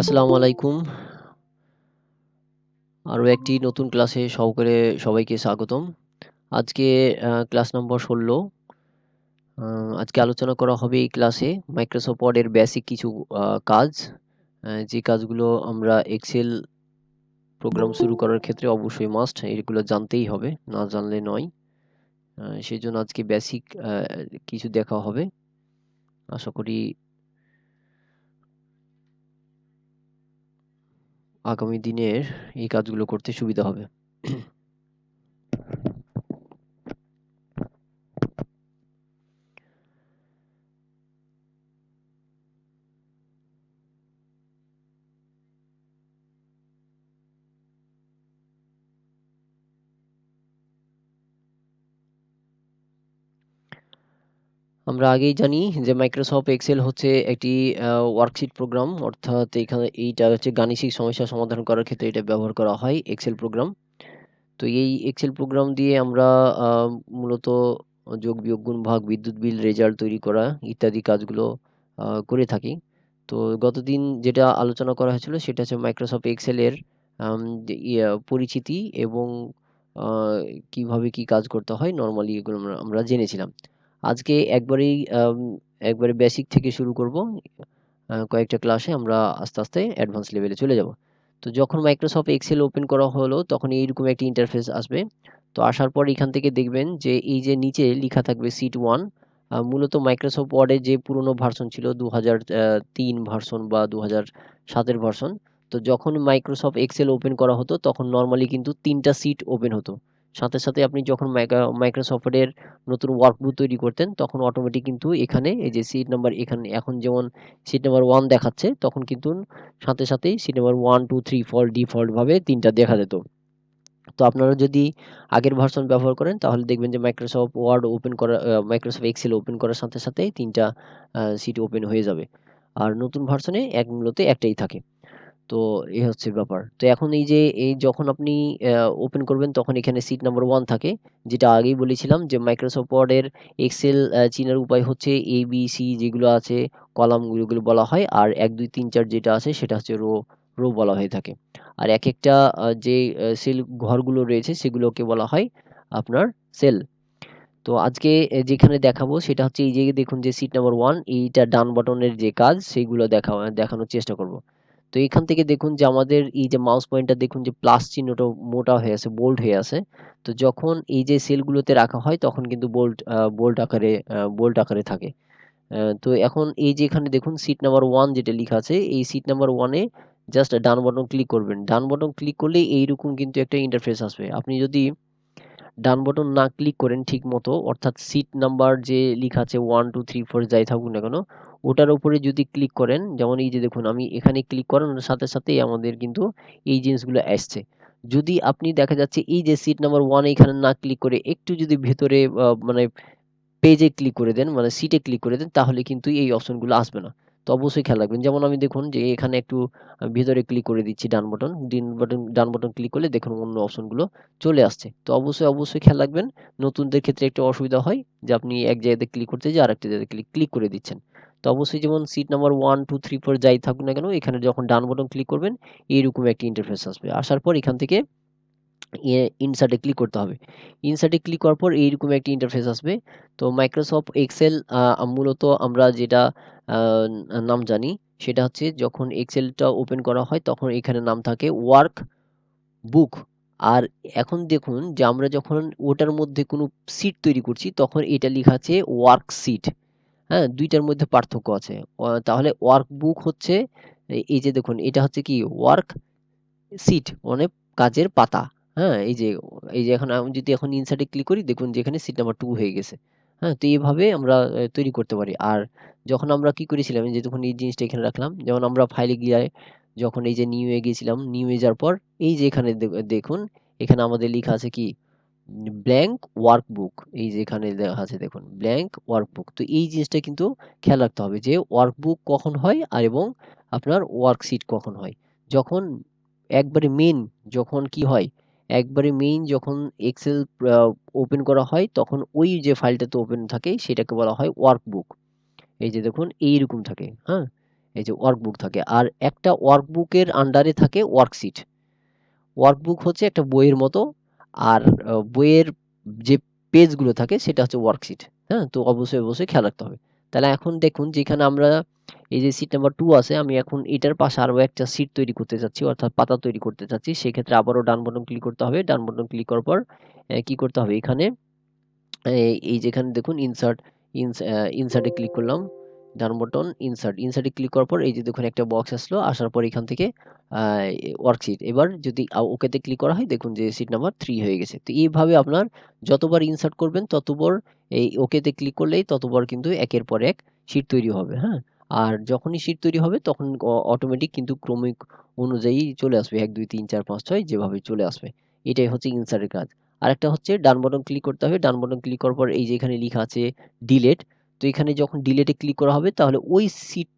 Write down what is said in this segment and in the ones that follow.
আসসালামু আলাইকুম। আরো একটি নতুন ক্লাসে সবাইকে স্বাগতম। আজকে ক্লাস নম্বর ১৬। আ আজকে আলোচনা করা হবে এই ক্লাসে Microsoft Word এর বেসিক কিছু কাজ। যে কাজগুলো আমরা এক্সেল প্রোগ্রাম শুরু করার ক্ষেত্রে অবশ্যই মাস্ট। এগুলো জানতেই হবে, না জানলে নয়। সেজন্য আজকে বেসিক কিছু দেখা হবে। আশা করি আগামী দিনের এই কাজগুলো করতে সুবিধা হবে। আমরা আগেই জানি যে Microsoft Excel হচ্ছে একটি ওয়ার্কশিট প্রোগ্রাম, অর্থাৎ এইটা হচ্ছে গাণিতিক সমস্যা সমাধান করার ক্ষেত্রে এটা ব্যবহার করা হয় এক্সেল প্রোগ্রাম। তো এই এক্সেল প্রোগ্রাম দিয়ে আমরা আ মূলত যোগ, বিয়োগ, গুণ, ভাগ, বিদ্যুৎ বিল, রেজাল্ট তৈরি করা ইত্যাদি কাজগুলো করে থাকি। তো গতদিন যেটা আলোচনা করা হয়েছিল সেটা হচ্ছে Microsoft Excel এর যে পরিচিতি এবং আ কিভাবে কি কাজ করতে হয় নরমালি এগুলো আমরা আমরা জেনেছিলাম। আজকে একবারে বেসিক থেকে শুরু করব। কয়েকটা ক্লাসে আমরা আস্তে, আস্তে অ্যাডভান্স লেভেলে চলে যাব। তো যখন Microsoft Excel ওপেন করা হলো তখন এইরকম একটি ইন্টারফেস আসবে। তো আসার পর এখান থেকে দেখবেন যে এই যে নিচে লিখা থাকবে শীট 1, মূলত Microsoft Word এর যে পুরনো ভার্সন ছিল ২০০৩ ভার্সন বা ২০০৭ এর ভার্সন। তো যখন Microsoft Excel ওপেন করা হতো তখন নরমালি কিন্তু ৩ টা শীট ওপেন হতো। সাথে, সাথে আপনি যখন Microsoft এর নতুন ওয়ার্কবুক তৈরি করতেন তখন অটোমেটিক কিন্তু এখানে এই যে শীট নাম্বার এখানে এখন যেমন শীট নাম্বার 1 দেখাচ্ছে তখন কিন্তু সাথে সাথেই শীট নাম্বার 1, 2, 3, 4 ডিফল্ট ভাবে ৩ টা দেখা যেত। তো আপনারা যদি আগের ভার্সন ব্যবহার করেন তাহলে দেখবেন যে Microsoft Excel ওপেন করার সাথে সাথেই ৩ টা শীট ওপেন হয়ে যাবে। আর নতুন ভার্সনে মূলত একটাই থাকে। তো এই হচ্ছে ব্যাপার। তো এখন এই যখন আপনি ওপেন করবেন তখন এখানে সিট নাম্বার 1 থাকে। যেটা আগেই বলেছিলাম যে Microsoft Word এর এক্সেল চিনার উপায় হচ্ছে A, B, C যেগুলো আছে কলাম গুলো বলা হয়। আর ১, ২, ৩, ৪ যেটা আছে সেটা হচ্ছে রো বলা হয়ে থাকে। আর একেকটা যে সেল ঘরগুলো রয়েছে সেগুলোকে বলা হয় আপনার সেল। তো আজকে যেখানে দেখাবো সেটা হচ্ছে এই যে দেখুন যে সিট নাম্বার 1 এইটা ডান বাটনের যে কাজ সেইগুলো দেখানোর চেষ্টা করব। তো এখান থেকে দেখুন যে আমাদের এই যে মাউস পয়েন্টার দেখুন যে প্লাস চিহ্নটা মোটা হয়ে আছে, বোল্ড হয়ে আছে। তো যখন এই যে সেলগুলোতে রাখা হয় তখন কিন্তু বোল্ড আকারে থাকে। তো এখন এই যে এখানে দেখুন সিট নাম্বার 1 যেটা লিখা আছে এই সিট নাম্বার 1 এ জাস্ট ডান বাটন ক্লিক করবেন। ডান বাটন ক্লিক করলেই এইরকম কিন্তু একটা ইন্টারফেস আসবে। আপনি যদি ডান বাটন না ক্লিক করেন ঠিকমতো, অর্থাৎ সিট নাম্বার যে লিখা আছে 1, 2, 3, 4 যাই থাকুক না কেন, ওটার উপরে যদি ক্লিক করেন, যেমন এই যে দেখুন আমি এখানে ক্লিক করানোর সাথে সাথেই আমাদের কিন্তু এই জিনিসগুলো আসছে। যদি আপনি দেখা যাচ্ছে এই যে সিট নাম্বার 1 এখানে না ক্লিক করে একটু যদি ভেতরে মানে পেজে ক্লিক করে দেন, মানে সিটে ক্লিক করে দেন, তাহলে কিন্তু এই অপশনগুলো আসবে না। তো অবশ্যই খেয়াল রাখবেন। যেমন আমি দেখুন যে এখানে একটু ভিতরে ক্লিক করে দিচ্ছি ডান বাটন ক্লিক করলে দেখুন অন্য অপশনগুলো চলে আসছে। তো অবশ্যই খেয়াল রাখবেন। নতুনদের ক্ষেত্রে একটু অসুবিধা হয় যে আপনি এক জায়গাতে ক্লিক করতে যেয়ে আরেকটা জায়গায় ক্লিক করে দিচ্ছেন। তো অবশ্যই যেমন সিট নাম্বার 1, 2, 3, 4 যাই থাকুক না কেন, এখানে যখন ডান বাটন ক্লিক করবেন এইরকম একটি ইন্টারফেস আসবে। আসার পর এখান থেকে ইনসার্ট এ ক্লিক করতে হবে। ইনসার্ট এ ক্লিক করার পর এইরকম একটি ইন্টারফেস আসবে। তো Microsoft Excel মূলত আমরা যেটা আ নাম জানি সেটা হচ্ছে যখন এক্সেলটা ওপেন করা হয় তখন এখানে নাম থাকে ওয়ার্ক বুক। আর এখন দেখুন যে আমরা যখন ওটার মধ্যে কোনো শীট তৈরি করছি তখন এটা লিখা আছে ওয়ার্কশিট। হ্যাঁ? ২ টার মধ্যে পার্থক্য আছে। তাহলে ওয়ার্কবুক হচ্ছে এই যে দেখুন এটা হচ্ছে কি ওয়ার্ক সিট মানে কাজের পাতা। হ্যাঁ? এই যে এখন আমি যদি এখন ইনসার্ট এ ক্লিক করি দেখুন যে এখানে সিট নাম্বার 2 হয়ে গেছে। হ্যাঁ? তো এভাবে আমরা তৈরি করতে পারি। আর যখন আমরা কি করেছিলাম এই যে তখন এই জিনিসটা এখানে রাখলাম। যেমন আমরা ফাইলে গিয়ে যখন এই যে নিউ এ গিয়েছিলাম, নিউ এ যাওয়ার পর এই যে এখানে দেখুন এখানে আমাদের লিখা আছে কি ব্ল্যাংক ওয়ার্কবুক। এই যে এখানে লেখা আছে দেখুন ব্ল্যাংক ওয়ার্কবুক। তো এই জিনিসটা কিন্তু খেয়াল রাখতে হবে যে ওয়ার্কবুক কখন হয় আর এবং আপনার ওয়ার্কশিট কখন হয়। যখন একবারে মেইন যখন কি হয়, একবারে মেইন যখন এক্সেল আ ওপেন করা হয় তখন ওই যে ফাইলটাতে ওপেন থাকে সেটাকে বলা হয় ওয়ার্কবুক। এই যে দেখুন এইরকম থাকে, হ্যাঁ? এই যে ওয়ার্কবুক থাকে, আর একটা ওয়ার্কবুকের আন্ডারে থাকে ওয়ার্কশিট। ওয়ার্কবুক হচ্ছে একটা বইয়ের মতো, আর বইয়ের যে পেজগুলো থাকে সেটা হচ্ছে ওয়ার্কশিট। হ্যাঁ, তো অবশ্যই অবশ্যই খেয়াল রাখতে হবে। তাহলে এখন দেখুন, যেখানে আমরা এই যে সিট নাম্বার 2 আছে, আমি এখন এটার পাশে আরো একটা সিট তৈরি করতে চাচ্ছি, অর্থাৎ পাতা তৈরি করতে চাচ্ছি। সেক্ষেত্রে আবারও ডান বাটন ক্লিক করতে হবে। ডান বাটন ক্লিক করার পর কি করতে হবে, এখানে এই যেখানে দেখুন ইনসার্ট, ইনসার্টে ক্লিক করলাম, ডান বাটন ইনসার্ট, ইনসার্টে ক্লিক করার পর এই যে দেখুন একটা বক্স আসলো, আসার পর এখান থেকে ওয়ার্কশিট, এবার যদি ওকেতে ক্লিক করা হয়, দেখুন যে সিট নাম্বার 3 হয়ে গেছে। তো এইভাবে আপনার যতবার ইনসার্ট করবেন ততবার, এই ওকেতে ক্লিক করলেই ততবার কিন্তু একের পর এক সিট তৈরি হবে। হ্যাঁ, আর যখনই সিট তৈরি হবে তখন অটোমেটিক কিন্তু ক্রমিক অনুযায়ী চলে আসবে, 1 2 3 4 5 6 যেভাবে চলে আসবে। এটাই হচ্ছে ইনসার্টের কাজ। আরেকটা হচ্ছে ডান বাটন ক্লিক করতে হবে। ডান বাটন ক্লিক করার পর এই যে এখানে লেখা আছে ডিলেট। তো এখানে যখন ডিলেটে ক্লিক করা হবে তাহলে ওই সিট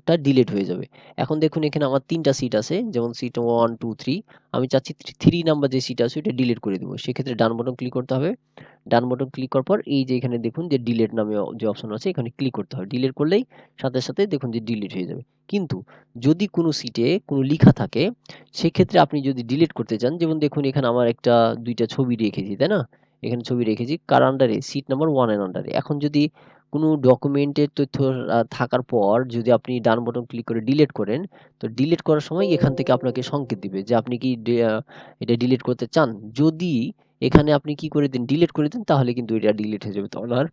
টা ডিলিট হয়ে যাবে। এখন দেখুন এখানে আমার ৩ টা সিট আছে। যেমন সিট 1 2 3, আমি চাচ্ছি 3 নাম্বার যে সিট আছে ওটা ডিলিট করে দেব। সেক্ষেত্রে ডান বাটন ক্লিক করতে হবে। ডান বাটন ক্লিক করার পর এই যে এখানে দেখুন যে ডিলিট নামে যে অপশন আছে, এখানে ক্লিক করতে হবে। ডিলিট করলেই সাথে সাথে দেখুন যে ডিলিট হয়ে যাবে। কিন্তু যদি কোনো সিটে কোনো লিখা থাকে, সেক্ষেত্রে আপনি যদি ডিলিট করতে চান, যেমন দেখুন এখানে আমার একটা ২ টা ছবি রেখেছি, তাই না? এখানে ছবি রেখেছি কার আন্ডারে? সিট নাম্বার 1 এর আন্ডারে। এখন যদি কোনো ডকুমেন্টের তথ্য থাকার পর যদি আপনি ডান বাটন ক্লিক করে ডিলিট করেন, তো ডিলিট করার সময় এখান থেকে আপনাকে সংকেত দিবে যে আপনি কি এটা ডিলিট করতে চান? যদি এখানে আপনি কি করে দেন, ডিলিট করে দেন, তাহলে কিন্তু এটা ডিলিট হয়ে যাবে। তখন আর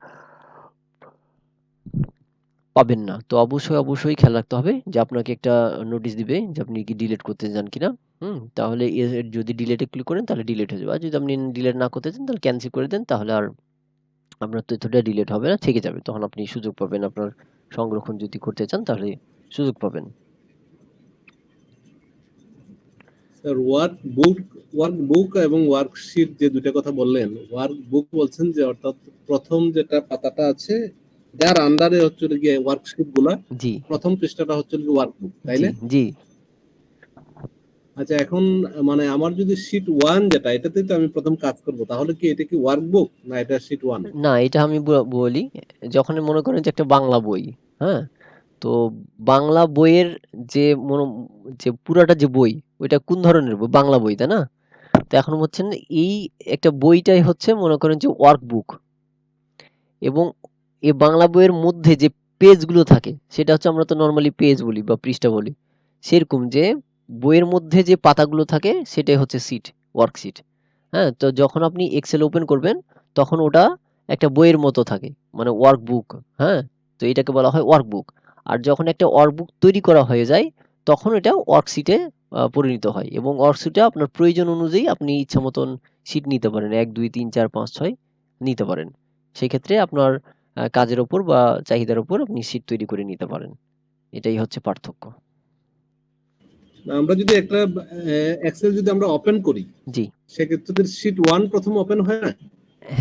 পাবেন না। তো অবশ্যই, অবশ্যই খেয়াল রাখতে হবে যে আপনাকে একটা নোটিশ দিবে যে আপনি কি ডিলিট করতে চান কিনা? তাহলে যদি ডিলিটে ক্লিক করেন তাহলে ডিলিট হয়ে যাবে। আর যদি আপনি ডিলিট না করতে চান তাহলে ক্যানসেল করে দেন, তাহলে আর আপনার তথ্যটা ডিলিট হবে না, থেকে যাবে। তখন আপনি সুযোগ পাবেন, আপনার সংরক্ষণ যদি করতে চান তাহলে সুযোগ পাবেন। স্যার, ওয়ার্কবুক এবং ওয়ার্কশিট যে দুইটা কথা বললেন, ওয়ার্কবুক বলছেন যে অর্থাৎ প্রথম যেটা পাতাটা আছে যার আন্ডারে হচ্ছে গিয়ে ওয়ার্কশিট গুলা, জি, প্রথম পৃষ্ঠাটা হচ্ছে ওয়ার্কবুক, তাই জি, না? জি। আচ্ছা, এখন মানে আমার যদি শীট 1 যেটা, এটাতেই তো আমি প্রথম কাজ করব, তাহলে কি এটা কি ওয়ার্কবুক না এটা শীট 1? না, এটা আমি বলি, যখন মনে করেন যে একটা বাংলা বই, হ্যাঁ? তো বাংলা বইয়ের যে যে পুরাটা যে বই, ওইটা কোন ধরনের বই? বাংলা বই, তাই না? তো এখন হচ্ছেন এই একটা বইটাই হচ্ছে মনে করেন যে ওয়ার্কবুক, এবং এই বাংলা বইয়ের মধ্যে যে পেজগুলো থাকে সেটা হচ্ছে, আমরা তো নরমালি পেজ বলি বা পৃষ্ঠা বলি। সেরকম যে বইয়ের মধ্যে যে পাতাগুলো থাকে সেটাই হচ্ছে সিট, ওয়ার্কশিট। হ্যাঁ, তো যখন আপনি এক্সেল ওপেন করবেন তখন ওটা একটা বইয়ের মতো থাকে, মানে ওয়ার্কবুক। হ্যাঁ, তো এটাকে বলা হয় ওয়ার্কবুক। আর যখন একটা ওয়ার্কবুক তৈরি করা হয়ে যায় তখন এটা ওয়ার্কশিটে পরিণত হয়, এবং ওয়ার্কশিটে আপনার প্রয়োজন অনুযায়ী আপনি ইচ্ছা মতন সিট নিতে পারেন, 1 2 3 4 5 6 নিতে পারেন। সেক্ষেত্রে আপনার কাজের উপর বা চাহিদার উপর আপনি সিট তৈরি করে নিতে পারেন। এটাই হচ্ছে পার্থক্য। আমরা যদি একটা এক্সেল যদি আমরা ওপেন করি, জি। সেক্ষেত্রে শীট 1 প্রথম ওপেন হয় না?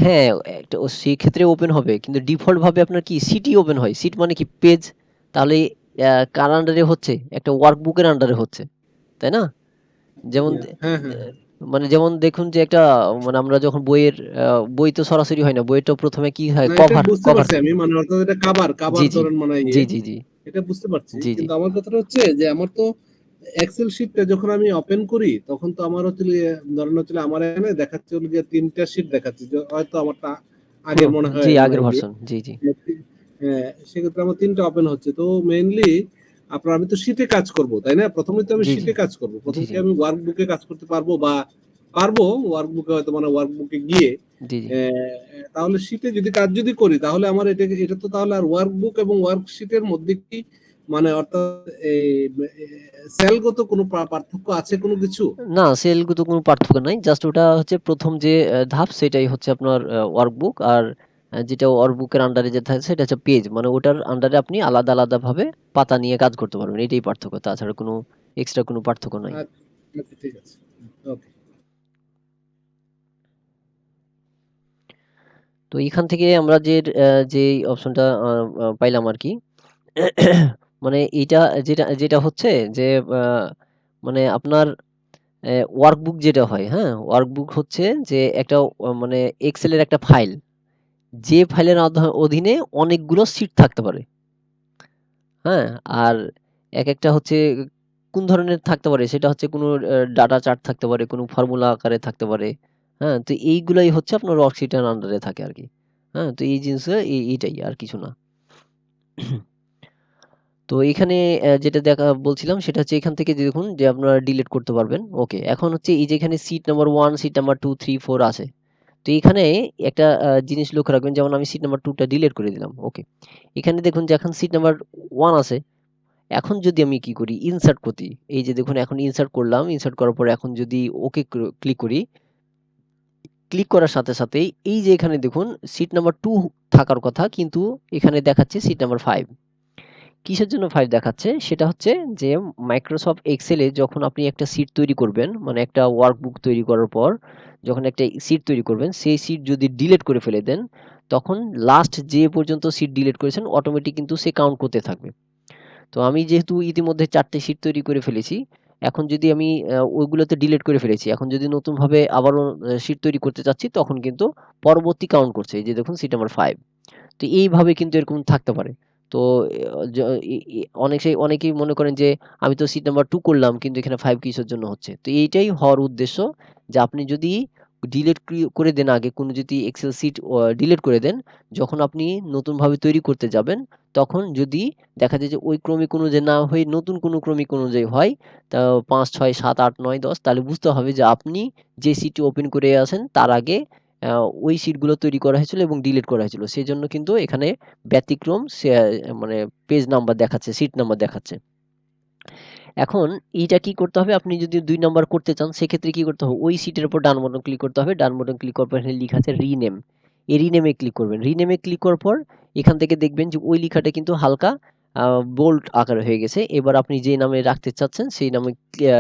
হ্যাঁ, একটা সেক্ষেত্রে ওপেন হবে। কিন্তু ডিফল্ট ভাবে আপনার কি সিটই ওপেন হয়। সিট মানে কি পেজ। তাহলে কার আন্ডারে হচ্ছে? একটা ওয়ার্কবুকের আন্ডারে হচ্ছে। তাই না? যেমন হ্যাঁ, হ্যাঁ, হ্যাঁ, হ্যাঁ। মানে যেমন দেখুন যে একটা, মানে আমরা যখন বইয়ের বই তো সরাসরি হয় না। বইটা ১ম এ কি হয়? না, এটা কভার, বুঝতে কভার পারছি থাকে। আমি, মানে অর্থাৎ এটা কাভার জি, কাভার জি। ধরেন মানে জি, জি, জি। এটা বুঝতে পারছি। জি, জি। কিন্তু আমার কথাটা হচ্ছে যে আমার তো এক্সেল শিটটা যখন আমি ওপেন করি তখন তো আমার হচ্ছে ধরেন হচ্ছে আমার এখানে দেখাচ্ছে হলো যে ৩টা শিট দেখাচ্ছে, যে হয়তো আমারটা আগের মনে জি, হয় মানে আগের ভার্সন। জি, জি। সেক্ষেত্রে আমার ৩টা ওপেন হচ্ছে। তো মেইনলি আপনার আমি তো শিটে কাজ করব, তাই না? প্রথমে তো আমি জি, জি। শিটে কাজ করব। প্রথম জি, কি জি। আমি ওয়ার্কবুকে কাজ করতে পারবো, বা পারবো ওয়ার্কবুকে হয়তো মানে ওয়ার্কবুকে গিয়ে জি, জি। তাহলে শিটে যদি কাজ যদি করি তাহলে আমার এটা তো তাহলে আর ওয়ার্কবুক এবং ওয়ার্কশিটের মধ্যে কি মানে অর্থাৎ এই সেলগত কোনো পার্থক্য আছে কোনো কিছু? না, সেলগত কোনো পার্থক্য নাই। জাস্ট ওটা হচ্ছে ১ম যে ধাপ সেটাই হচ্ছে আপনার ওয়ার্কবুক। আর যেটা ওয়ার্কবুকের আন্ডারে যেটা থাকে সেটা হচ্ছে পেজ। মানে ওটার আন্ডারে আপনি আলাদা, আলাদাভাবে পাতা নিয়ে কাজ করতে পারবেন। এটাই পার্থক্য। তাছাড়া কোনো এক্সট্রা কোনো পার্থক্য নাই। আচ্ছা, আচ্ছা, ঠিক আছে। ওকে। তো এখান থেকে আমরা যেই অপশনটা পাইলাম আরকি। মানে এইটা, যেটা হচ্ছে যে আ মানে আপনার ওয়ার্কবুক যেটা হয়, হ্যাঁ? ওয়ার্কবুক হচ্ছে যে একটা মানে এক্সেলের একটা ফাইল। যে ফাইলের অধীনে অনেকগুলো শিট থাকতে পারে। হ্যাঁ? আর একেকটা হচ্ছে কোন ধরনের থাকতে পারে সেটা হচ্ছে কোনো ডাটা চার্ট থাকতে পারে, কোনো ফর্মুলা আকারে থাকতে পারে। হ্যাঁ? তো এইগুলাই হচ্ছে আপনার ওয়ার্কশিটের আন্ডারে থাকে আরকি। হ্যাঁ? তো এই জিনিসগুলো এইটাই আর কিছু না। তো এখানে যেটা বলছিলাম সেটা হচ্ছে এখান থেকে যে দেখুন যে আপনারা ডিলিট করতে পারবেন। ওকে। এখন হচ্ছে এই যে এখানে সিট নাম্বার 1, সিট নাম্বার 2, 3, 4 আছে। তো এখানে একটা জিনিস লক্ষ্য রাখবেন যেমন আমি সিট নাম্বার 2 টা ডিলিট করে দিলাম। ওকে। এখানে দেখুন যে এখন সিট নাম্বার 1 আছে। এখন যদি আমি কি করি ইনসার্ট করি, এই যে দেখুন এখন ইনসার্ট করলাম, ইনসার্ট করার পরে এখন যদি ওকে ক্লিক করি, ক্লিক করার সাথে সাথেই এই যে এখানে দেখুন সিট নাম্বার 2 থাকার কথা কিন্তু এখানে দেখাচ্ছে সিট নাম্বার 5। কিসের জন্য 5 দেখাচ্ছে? সেটা হচ্ছে যে মাইক্রোসফট এক্সেলে যখন আপনি একটা শীট তৈরি করবেন, মানে একটা ওয়ার্কবুক তৈরি করার পর যখন একটা শীট তৈরি করবেন, সেই শীট যদি ডিলিট করে ফেলে দেন, তখন লাস্ট যে পর্যন্ত শীট ডিলিট করেছেন অটোমেটিক কিন্তু সে কাউন্ট করতে থাকবে। তো আমি যেহেতু ইতিমধ্যে ৪ টে শীট তৈরি করে ফেলেছি, এখন যদি আমি ওইগুলোতে ডিলিট করে ফেলেছি। এখন যদি নতুনভাবে আবারও শীট তৈরি করতে চাচ্ছি তখন কিন্তু পরবর্তী কাউন্ট করছে। এই যে দেখুন শীট নাম্বার 5। তো এইভাবে কিন্তু এরকম থাকতে পারে। তো য ই ই অনেকেই মনে করেন যে আমি তো সিট নাম্বার 2 করলাম কিন্তু এখানে 5 কিসের জন্য হচ্ছে? তো এইটাই হওয়ার উদ্দেশ্য যে আপনি যদি ডিলিট করে দেন আগে কোনো যদি এক্সেল শিট ডিলিট করে দেন, যখন আপনি নতুনভাবে তৈরি করতে যাবেন তখন যদি দেখা যায় যে ওই ক্রমিক অনুযায়ী না হয়ে নতুন কোনো ক্রমিক অনুযায়ী হয়, তা ৫, ৬, ৭, ৮, ৯, ১০ তাহলে বুঝতে হবে যে আপনি যে শিটটি ওপেন করে আছেন তার আগে আ ওই শিটগুলো তৈরি করা হয়েছিল এবং ডিলিট করা হয়েছিল। সেজন্য কিন্তু এখানে ব্যতিক্রম মানে পেজ নাম্বার দেখাচ্ছে, সিট নাম্বার দেখাচ্ছে। এখন এইটা কি করতে হবে? আপনি যদি ২ নাম্বার করতে চান সেক্ষেত্রে কি করতে হবে? ওই সিটের উপর ডান বাটন ক্লিক করতে হবে। ডান বাটন ক্লিক করার পর এখানে লিখা আছে রিনেম। এই রিনেম এ ক্লিক করবেন। রিনেম এ ক্লিক করার পর এখান থেকে দেখবেন যে ওই লিখাটা কিন্তু হালকা বোল্ড আকারে হয়ে গেছে। এবার আপনি যে নামে রাখতে চাচ্ছেন সেই নামে ক্লিয়া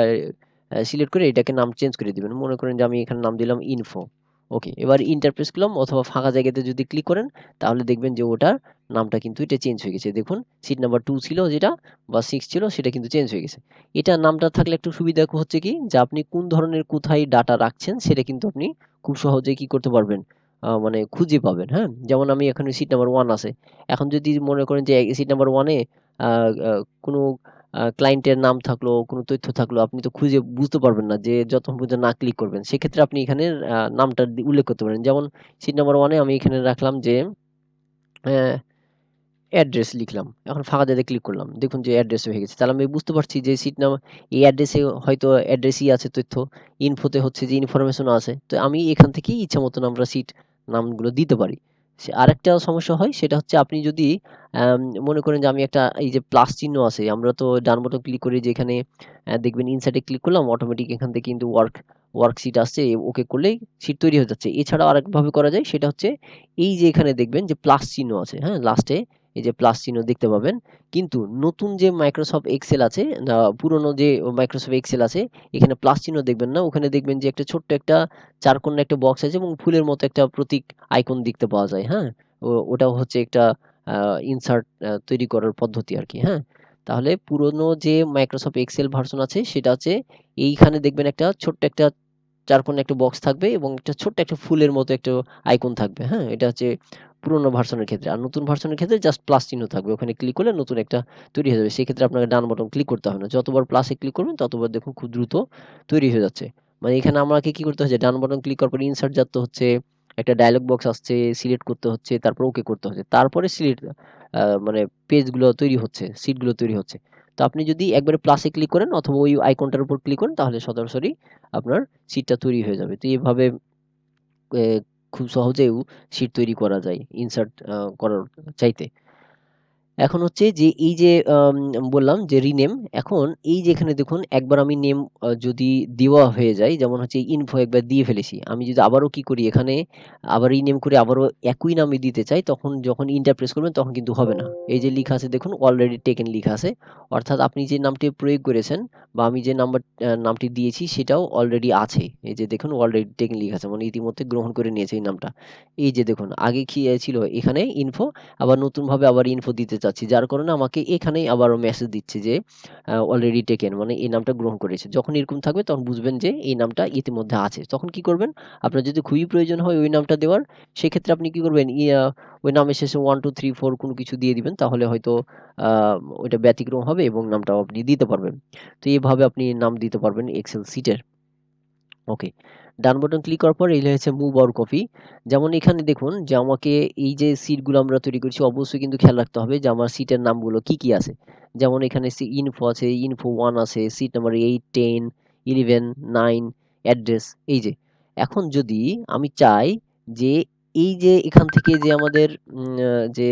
সিলেক্ট করে এটাকে নাম চেঞ্জ করে দিবেন। মনে করেন যে আমি এখানে নাম দিলাম ইনফো। ওকে। এবার এন্টার প্রেস করলাম অথবা ফাঁকা জায়গাতে যদি ক্লিক করেন তাহলে দেখবেন যে ওটার নামটা কিন্তু এটা চেঞ্জ হয়ে গেছে। দেখুন সিট নাম্বার 2 ছিল যেটা বা 6 ছিল সেটা কিন্তু চেঞ্জ হয়ে গেছে। এটা নামটা থাকলে একটু সুবিধা হচ্ছে কি যে আপনি কোন ধরনের কোথায় ডাটা রাখছেন সেটা কিন্তু আপনি খুব সহজেই কি করতে পারবেন? মানে খুঁজে পাবেন, হ্যাঁ? যেমন আমি এখানে সিট নাম্বার 1 আছে। এখন যদি মনে করেন যে সিট নাম্বার 1 এ আ আ কোনো ক্লায়েন্টের নাম থাকলো, কোনো তথ্য থাকলো আপনি তো খুঁজে বুঝতে পারবেন না যে যতক্ষণ পর্যন্ত না ক্লিক করবেন। সেক্ষেত্রে আপনি এখানে নামটা উল্লেখ করতে পারেন। যেমন সিট নাম্বার 1 এ আমি এখানে রাখলাম যে অ্যা অ্যাড্রেস লিখলাম। এখন ফাঁকা জায়গায় ক্লিক করলাম। দেখুন যে অ্যাড্রেস হয়ে গেছে। তাহলে আমি বুঝতে পারছি যে সিট নাম এই অ্যাড্রেসে হয়তো অ্যাড্রেসই আছে তথ্য। ইনফোতে হচ্ছে যে ইনফরমেশন আছে। তো আমি এখান থেকেই ইচ্ছা মতন আমরা সিট নামগুলো দিতে পারি। আরেকটা সমস্যা হয় সেটা হচ্ছে আপনি যদি আম মনে করেন যে আমি একটা এই যে প্লাস চিহ্ন আছে আমরা তো ডান বাটন ক্লিক করে যে এখানে দেখবেন ইনসার্ট এ ক্লিক করলাম অটোমেটিক এখান থেকে কিন্তু ওয়ার্কশিট আসছে ওকে করলেই শিট তৈরি হয়ে যাচ্ছে। এছাড়াও আরেকভাবে করা যায় সেটা হচ্ছে এই যে এখানে দেখবেন যে প্লাস চিহ্ন আছে, হ্যাঁ? লাস্টে এই যে প্লাস চিহ্ন দেখতে পাবেন। কিন্তু নতুন যে মাইক্রোসফট এক্সেল আছে, পুরনো যে মাইক্রোসফট এক্সেল আছে, এখানে প্লাস চিহ্ন দেখবেন না। ওখানে দেখবেন যে একটা ছোট্ট একটা চারকোণা একটা বক্স আছে এবং ফুলের মতো একটা প্রতীক আইকন দেখতে পাওয়া যায়, হ্যাঁ? ওটাও হচ্ছে একটা আ ইনসার্ট তৈরি করার পদ্ধতি আরকি, হ্যাঁ? তাহলে পুরনো যে মাইক্রোসফট এক্সেল ভার্সন আছে সেটা হচ্ছে এইখানে দেখবেন একটা ছোট্ট একটা চারকোণা একটা বক্স থাকবে এবং একটা ছোট্ট একটা ফুলের মতো একটা আইকন থাকবে, হ্যাঁ? এটা হচ্ছে পুরোনো ভার্সনের ক্ষেত্রে। আর নতুন ভার্সনের ক্ষেত্রে জাস্ট প্লাস চিহ্ন থাকবে। ওখানে ক্লিক করলে নতুন একটা তৈরি হয়ে যাবে। সেক্ষেত্রে আপনাকে ডান বাটন ক্লিক করতে হবে না। যতবার প্লাসে ক্লিক করবেন ততবার দেখুন খুব দ্রুত তৈরি হয়ে যাচ্ছে। মানে এখানে আমাকে কি করতে হচ্ছে ডান বাটন ক্লিক করার পরে ইনসার্ট যাতে হচ্ছে, একটা ডায়ালগ বক্স আসছে, সিলেক্ট করতে হচ্ছে, তারপর ওকে করতে হচ্ছে। তারপরে মানে পেজগুলো তৈরি হচ্ছে, সিটগুলো তৈরি হচ্ছে। তো আপনি যদি একবারে প্লাসে ক্লিক করেন অথবা ওই আইকনটার উপর ক্লিক করেন তাহলে সরাসরি আপনার সিটটা তৈরি হয়ে যাবে। তো এভাবে এ খুব সহজেও সিট তৈরি করা যায় ইনসার্ট করার চাইতে। এখন হচ্ছে যে এই যে বললাম যে রিনেম, এখন এই যে এখানে দেখুন একবার আমি নেম যদি দেওয়া হয়ে যায় যেমন হচ্ছে ইনফো একবার দিয়ে ফেলেছি। আমি যদি আবারও কি করি এখানে আবার রিনেম করে আবারও একই নামে দিতে চাই তখন যখন ইন্টার প্রেস করবেন তখন কিন্তু হবে না। এই যে লিখা আছে দেখুন অলরেডি টেকেন লিখা আছে। অর্থাৎ আপনি যে নামটি প্রয়োগ করেছেন বা আমি যে নামটি দিয়েছি সেটাও অলরেডি আছে। এই যে দেখুন অলরেডি টেকেন লিখা আছে মানে ইতিমধ্যে গ্রহণ করে নিয়েছে এই নামটা। এই যে দেখুন আগে কি ছিল এখানে ইনফো আবার নতুনভাবে আবার ইনফো দিতে চাচ্ছি, যার কারণে আমাকে এখানেই আবারও মেসেজ দিচ্ছে যে অলরেডি টেকেন, মানে এই নামটা গ্রহণ করেছে। যখন এরকম থাকবে তখন বুঝবেন যে এই নামটা ইতিমধ্যে আছে। তখন কি করবেন, আপনার যদি খুবই প্রয়োজন হয় ওই নামটা দেওয়ার, সেক্ষেত্রে আপনি কি করবেন, ওই নামের শেষে 1 2 3 4 কোনো কিছু দিয়ে দিবেন, তাহলে হয়তো ওইটা ব্যতিক্রম হবে এবং নামটাও আপনি দিতে পারবেন। তো এইভাবে আপনি নাম দিতে পারবেন এক্সেল সিটের। ওকে, ডান বাটন ক্লিক করার পর এই হচ্ছে মুভ অর কপি। যেমন এখানে দেখুন যে আমাকে এই যে সিটগুলো আমরা তৈরি করছি, অবশ্যই কিন্তু খেয়াল রাখতে হবে যে আমার সিটের নামগুলো কি কি আছে। যেমন এখানে ইনফো আছে, ইনফো ওয়ান আছে, সিট নাম্বার 8 10 11 9, অ্যাড্রেস। এই যে এখন যদি আমি চাই যে এই যে এখান থেকে যে আমাদের যে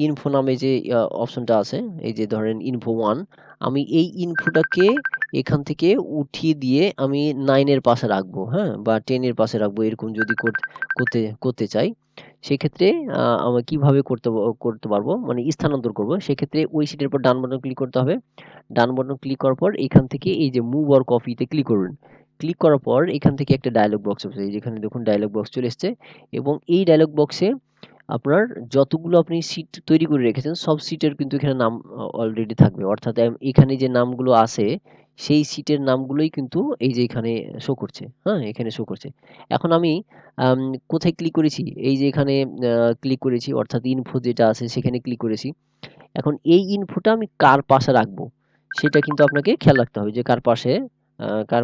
ইনফো নামে যে অপশনটা আছে, এই যে ধরেন ইনফো ওয়ান, আমি এই ইনফোটাকে এখান থেকে উঠিয়ে দিয়ে আমি 9 এর পাশে রাখবো, হ্যাঁ? বা 10 এর পাশে রাখবো, এরকম যদি করতে করতে চাই, সেক্ষেত্রে আমরা কিভাবে করতে পারবো? মানে স্থানান্তর করব। সেক্ষেত্রে ওই শিটের উপর ডান বাটন ক্লিক করতে হবে। ডান বাটন ক্লিক করার পর এখান থেকে এই যে মুভ অর কপিতে ক্লিক করবেন। ক্লিক করার পর এখান থেকে একটা ডায়ালগ বক্স আসবে। এই যেখানে দেখুন ডায়ালগ বক্স চলে এসেছে, এবং এই ডায়ালগ বক্সে আপনার যতগুলো আপনি সিট তৈরি করে রেখেছেন সব সিটের কিন্তু এখানে নাম অলরেডি থাকবে। অর্থাৎ এখানে যে নামগুলো আছে সেই সিটের নামগুলোই কিন্তু এই যে এখানে শো করছে। হ্যাঁ? এখানে শো করছে। এখন আমি আম কোথায় ক্লিক করেছি? এই যে এখানে ক্লিক করেছি, অর্থাৎ ইনফো যেটা আছে সেখানে ক্লিক করেছি। এখন এই ইনফোটা আমি কার পাশে রাখবো? সেটা কিন্তু আপনাকে খেয়াল রাখতে হবে যে কার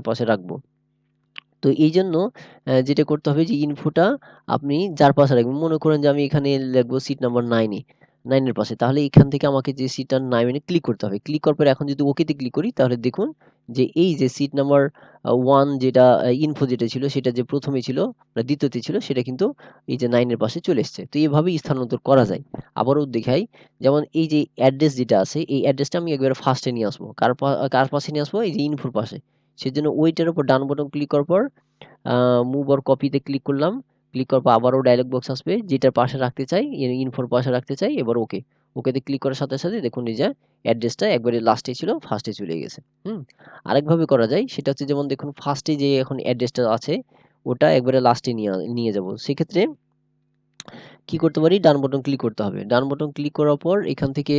পাশে রাখবো। তো এইজন্য যেটা করতে হবে যে ইনফোটা আপনি যার পাশে রাখবেন। মনে করেন যে আমি এখানে লিখবো সিট নাম্বার 9 এ, 9 এর পাশে। তাহলে এখান থেকে আমাকে যে সিটটা 9 এ ক্লিক করতে হবে। ক্লিক করার পরে এখন যদি ওকেতে ক্লিক করি, তাহলে দেখুন যে এই যে সিট নাম্বার 1 যেটা ইনফো যেটা ছিল সেটা যে ১ম এ ছিল বা ২য় তে ছিল, সেটা কিন্তু এই যে 9 এর পাশে চলে এসছে। তো এভাবেই স্থানান্তর করা যায়। আবারও দেখাই, যেমন এই যে অ্যাড্রেস যেটা আছে এই অ্যাড্রেসটা আমি একবারে ফার্স্ট এ নিয়ে আসবো। কার পাশে নিয়ে আসবো? এই যে ইনফোর পাশে। সেজন্য ওইটার উপর ডান বাটন ক্লিক করার পর মুভ অর কপিতে ক্লিক করলাম। ক্লিক করার পর আবারও ডায়ালগ বক্স আসবে, যেটার পাশে রাখতে চাই, ইনফোর পাশে রাখতে চাই। এবার ওকে। ওকেতে ক্লিক করার সাথে, সাথে দেখুন এই যে অ্যাড্রেসটা একবারে লাস্টে ছিল, ফার্স্টে চলে গেছে। হুম? আরেকভাবে করা যায়, সেটা হচ্ছে যেমন দেখুন ফার্স্টে যে এখন অ্যাড্রেসটা আছে ওটা একবারে লাস্টে নিয়ে নিয়ে যাব। সেক্ষেত্রে কি করতে পারি? ডান বাটন ক্লিক করতে হবে। ডান বাটন ক্লিক করার পর এখান থেকে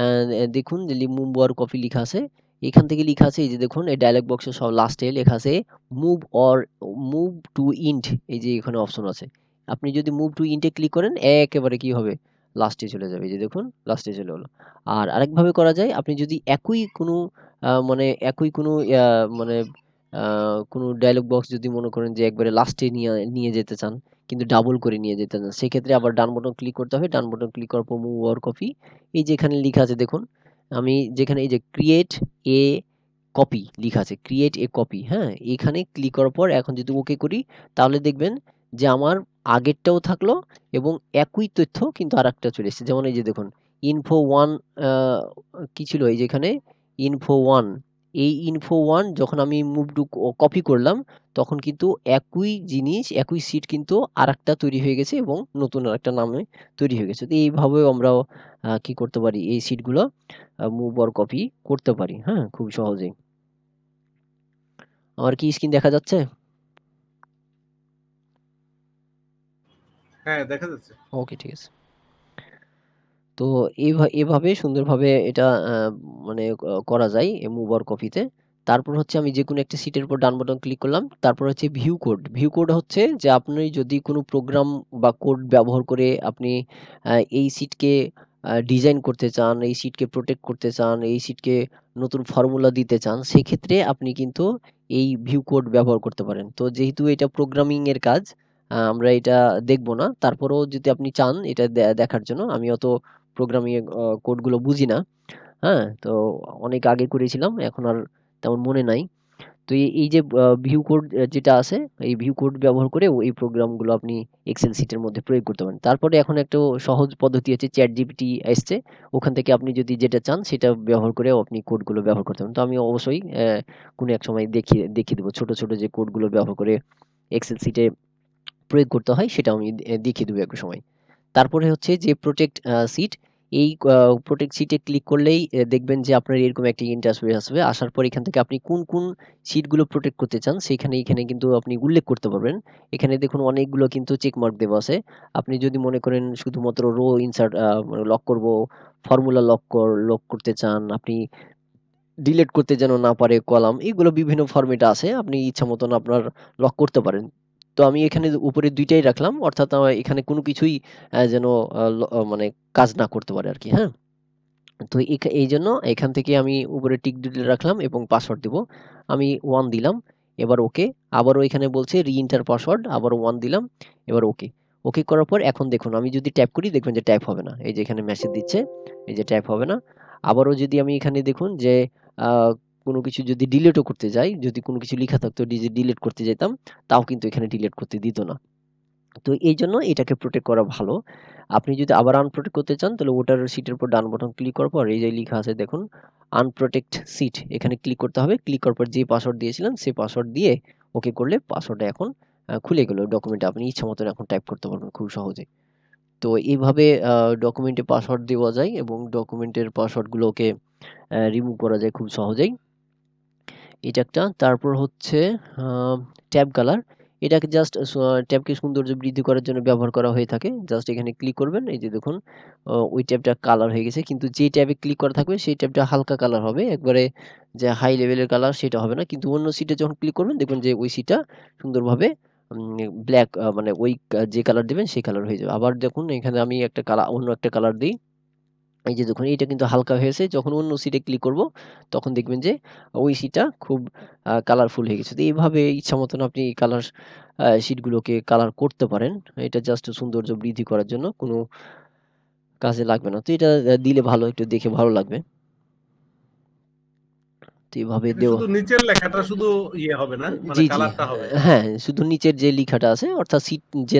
আ দেখুন যে মুভ অর কপি লিখা আছে। এখান থেকে লিখা আছে এই যে দেখুন এই ডায়ালগ বক্সের সব লাস্টে লেখা আছে move or move to int, এই যে এখানে অপশন আছে। আপনি যদি move to int A click করেন একেবারে কি হবে? লাস্টে চলে যাবে। এই যে দেখুন লাস্টে চলে গেল। আর আরেকভাবে করা যায়, আপনি যদি একই কোনো মানে একই কোনো মানে আ কোনো ডায়ালগ বক্স যদি মনে করেন যে একবারে লাস্টে নিয়ে নিয়ে যেতে চান, কিন্তু ডাবল করে নিয়ে যেতে না। সেক্ষেত্রে আবার ডান বাটন ক্লিক করতে হবে। ডান বাটন ক্লিক করার পর মুভ ওভার কপি। এই যে এখানে লিখা আছে দেখুন, আমি যেখানে এই যে ক্রিয়েট এ কপি লিখা আছে, ক্রিয়েট এ কপি, হ্যাঁ? এখানে ক্লিক করার পর এখন যদি ওকে করি, তাহলে দেখবেন যে আমার আগেরটাও থাকলো এবং একই তথ্য কিন্তু আরেকটা চলে এসেছে। যেমন এই যে দেখুন ইনফো 1 আ কি ছিল এই যে এখানে ইনফো 1, এই ইনফো 1 যখন আমি মুভ টু কপি করলাম তখন কিন্তু একই জিনিস, একই সিট কিন্তু আরেকটা তৈরি হয়ে গেছে এবং নতুন আরেকটা নামে তৈরি হয়ে গেছে। তো এইভাবেও আমরাও কি করতে পারি? এই সিটগুলো মুভ অর কপি করতে পারি। হ্যাঁ? খুব সহজেই। আমার কি স্ক্রিন দেখা যাচ্ছে? হ্যাঁ, দেখা যাচ্ছে। ওকে, ঠিক আছে। তো এভাবে সুন্দরভাবে এটা মানে করা যায় মুভ অর কপিতে। তারপর হচ্ছে আমি যেকোনো একটা সিটের উপর ডান বাটন ক্লিক করলাম। তারপর হচ্ছে ভিউ কোড। ভিউ কোড হচ্ছে যে আপনি যদি কোনো প্রোগ্রাম বা কোড ব্যবহার করে আপনি এই সিটকে ডিজাইন করতে চান, এই সিটকে প্রটেক্ট করতে চান, এই সিটকে নতুন ফর্মুলা দিতে চান, সেক্ষেত্রে আপনি কিন্তু এই ভিউ কোড ব্যবহার করতে পারেন। তো যেহেতু এটা প্রোগ্রামিং এর কাজ, আমরা এটা দেখব না। তারপরেও যদি আপনি চান এটা দেখার জন্য, আমি অত প্রোগ্রামিং এর কোডগুলো বুঝি না। হ্যাঁ? তো অনেক আগে করেছিলাম। এখন আর তেমন মনে নাই। তো এই যে ভিউ কোড যেটা আছে, এই ভিউ কোড ব্যবহার করেও এই প্রোগ্রামগুলো আপনি এক্সেল শিটের মধ্যে প্রয়োগ করতে পারেন। তারপরে এখন একটা সহজ পদ্ধতি আছে, ChatGPT এসছে। ওখান থেকে আপনি যদি যেটা চান সেটা ব্যবহার করেও আপনি কোডগুলো ব্যবহার করতে পারেন। তো আমি অবশ্যই কোনো এক সময় দেখিয়ে দেব। ছোট, ছোট যে কোডগুলো ব্যবহার করে এক্সেল শিটে প্রয়োগ করতে হয় সেটাও আমি দেখিয়ে দেব এক সময়। তারপরে হচ্ছে যে প্রোটেক্ট সিট, এই প্রোটেক্ট শীটে ক্লিক করলেই দেখবেন যে আপনার এরকম একটা ইন্টারফেস আসবে। আসার পর এখান থেকে আপনি কোন শীটগুলো প্রোটেক্ট করতে চান সেইখানে এখানে কিন্তু আপনি উল্লেখ করতে পারবেন। এখানে দেখুন অনেকগুলো কিন্তু চেক মার্ক দেওয়া আছে। আপনি যদি মনে করেন শুধুমাত্র রো ইনসার্ট মানে লক করব, ফর্মুলা লক করতে চান, আপনি ডিলিট করতে যেন না পারে কলাম, এগুলো বিভিন্ন ফরম্যাট আছে। আপনি ইচ্ছা মতন আপনার লক করতে পারেন। তো আমি এখানে উপরে ২ টাই রাখলাম। অর্থাৎ এখানে কোনো কিছুই যেন মানে কাজ না করতে পারে আরকি, হ্যাঁ? তো এইজন্য এখান থেকে আমি উপরে টিক দিতে রাখলাম এবং পাসওয়ার্ড দিব। আমি 1 দিলাম। এবার ওকে। আবারও এখানে বলছে রি-এন্টার পাসওয়ার্ড। আবারও 1 দিলাম। এবার ওকে। ওকে করার পর এখন দেখুন আমি যদি ট্যাপ করি দেখবেন যে ট্যাপ হবে না। এই যে এখানে মেসেজ দিচ্ছে। এই যে ট্যাপ হবে না। আবারও যদি আমি এখানে দেখুন যে আ কোনো কিছু যদি ডিলিটও করতে যাই, যদি কোনো কিছু লিখা থাকতো ডিলিট করতে যেতাম, তাও কিন্তু এখানে ডিলিট করতে দিত না। তো এইজন্য এটাকে প্রোটেক্ট করা ভালো। আপনি যদি আবার আনপ্রোটেক্ট করতে চান তাহলে ওটার সিটের উপর ডান বাটন ক্লিক করার পর এই যে লিখা আছে দেখুন আনপ্রোটেক্ট সিট, এখানে ক্লিক করতে হবে। ক্লিক করার পর যে পাসওয়ার্ড দিয়েছিলেন সেই পাসওয়ার্ড দিয়ে ওকে করলে পাসওয়ার্ডটা এখন খুলে গেল। ডকুমেন্টে আপনি ইচ্ছা মতন এখন টাইপ করতে পারবেন খুব সহজে। তো এইভাবে ডকুমেন্টে পাসওয়ার্ড দেওয়া যায় এবং ডকুমেন্টের পাসওয়ার্ডগুলোকে রিমুভ করা যায় খুব সহজেই। এটা একটা। তারপর হচ্ছে আ ট্যাব কালার। এটাকে জাস্ট ট্যাবকে সৌন্দর্য বৃদ্ধি করার জন্য ব্যবহার করা হয়ে থাকে। জাস্ট এখানে ক্লিক করবেন। এই যে দেখুন ওই ট্যাবটা কালার হয়ে গেছে। কিন্তু যে ট্যাবে ক্লিক করা থাকবে সেই ট্যাবটা হালকা কালার হবে। একবারে যে হাই লেভেলের কালার সেটা হবে না। কিন্তু অন্য সিটে যখন ক্লিক করবেন দেখবেন যে ওই সিটটা সুন্দরভাবে ব্লাক মানে ওই যে কালার দিবেন সেই কালার হয়ে যাবে। আবার দেখুন এখানে আমি একটা অন্য একটা কালার দেই। এই যে দেখুন এইটা কিন্তু হালকা হয়েছে। যখন অন্য সিটে ক্লিক করব, তখন দেখবেন যে ওই সিটটা খুব কালারফুল হয়ে গেছে। তো এইভাবে ইচ্ছা মতন আপনি কালার সিটগুলোকে কালার করতে পারেন। এটা জাস্ট সৌন্দর্য বৃদ্ধি করার জন্য কোনো কাজে লাগবে না। তো এটা দিলে ভালো, একটু দেখে ভালো লাগবে। তো এভাবে এটা দেওয়া শুধু নিচের লেখাটা শুধু ইয়ে হবে না, মানে জি, জি। কালারটা হবে। হ্যাঁ, শুধু নিচের যে লিখাটা আছে অর্থাৎ সিট যে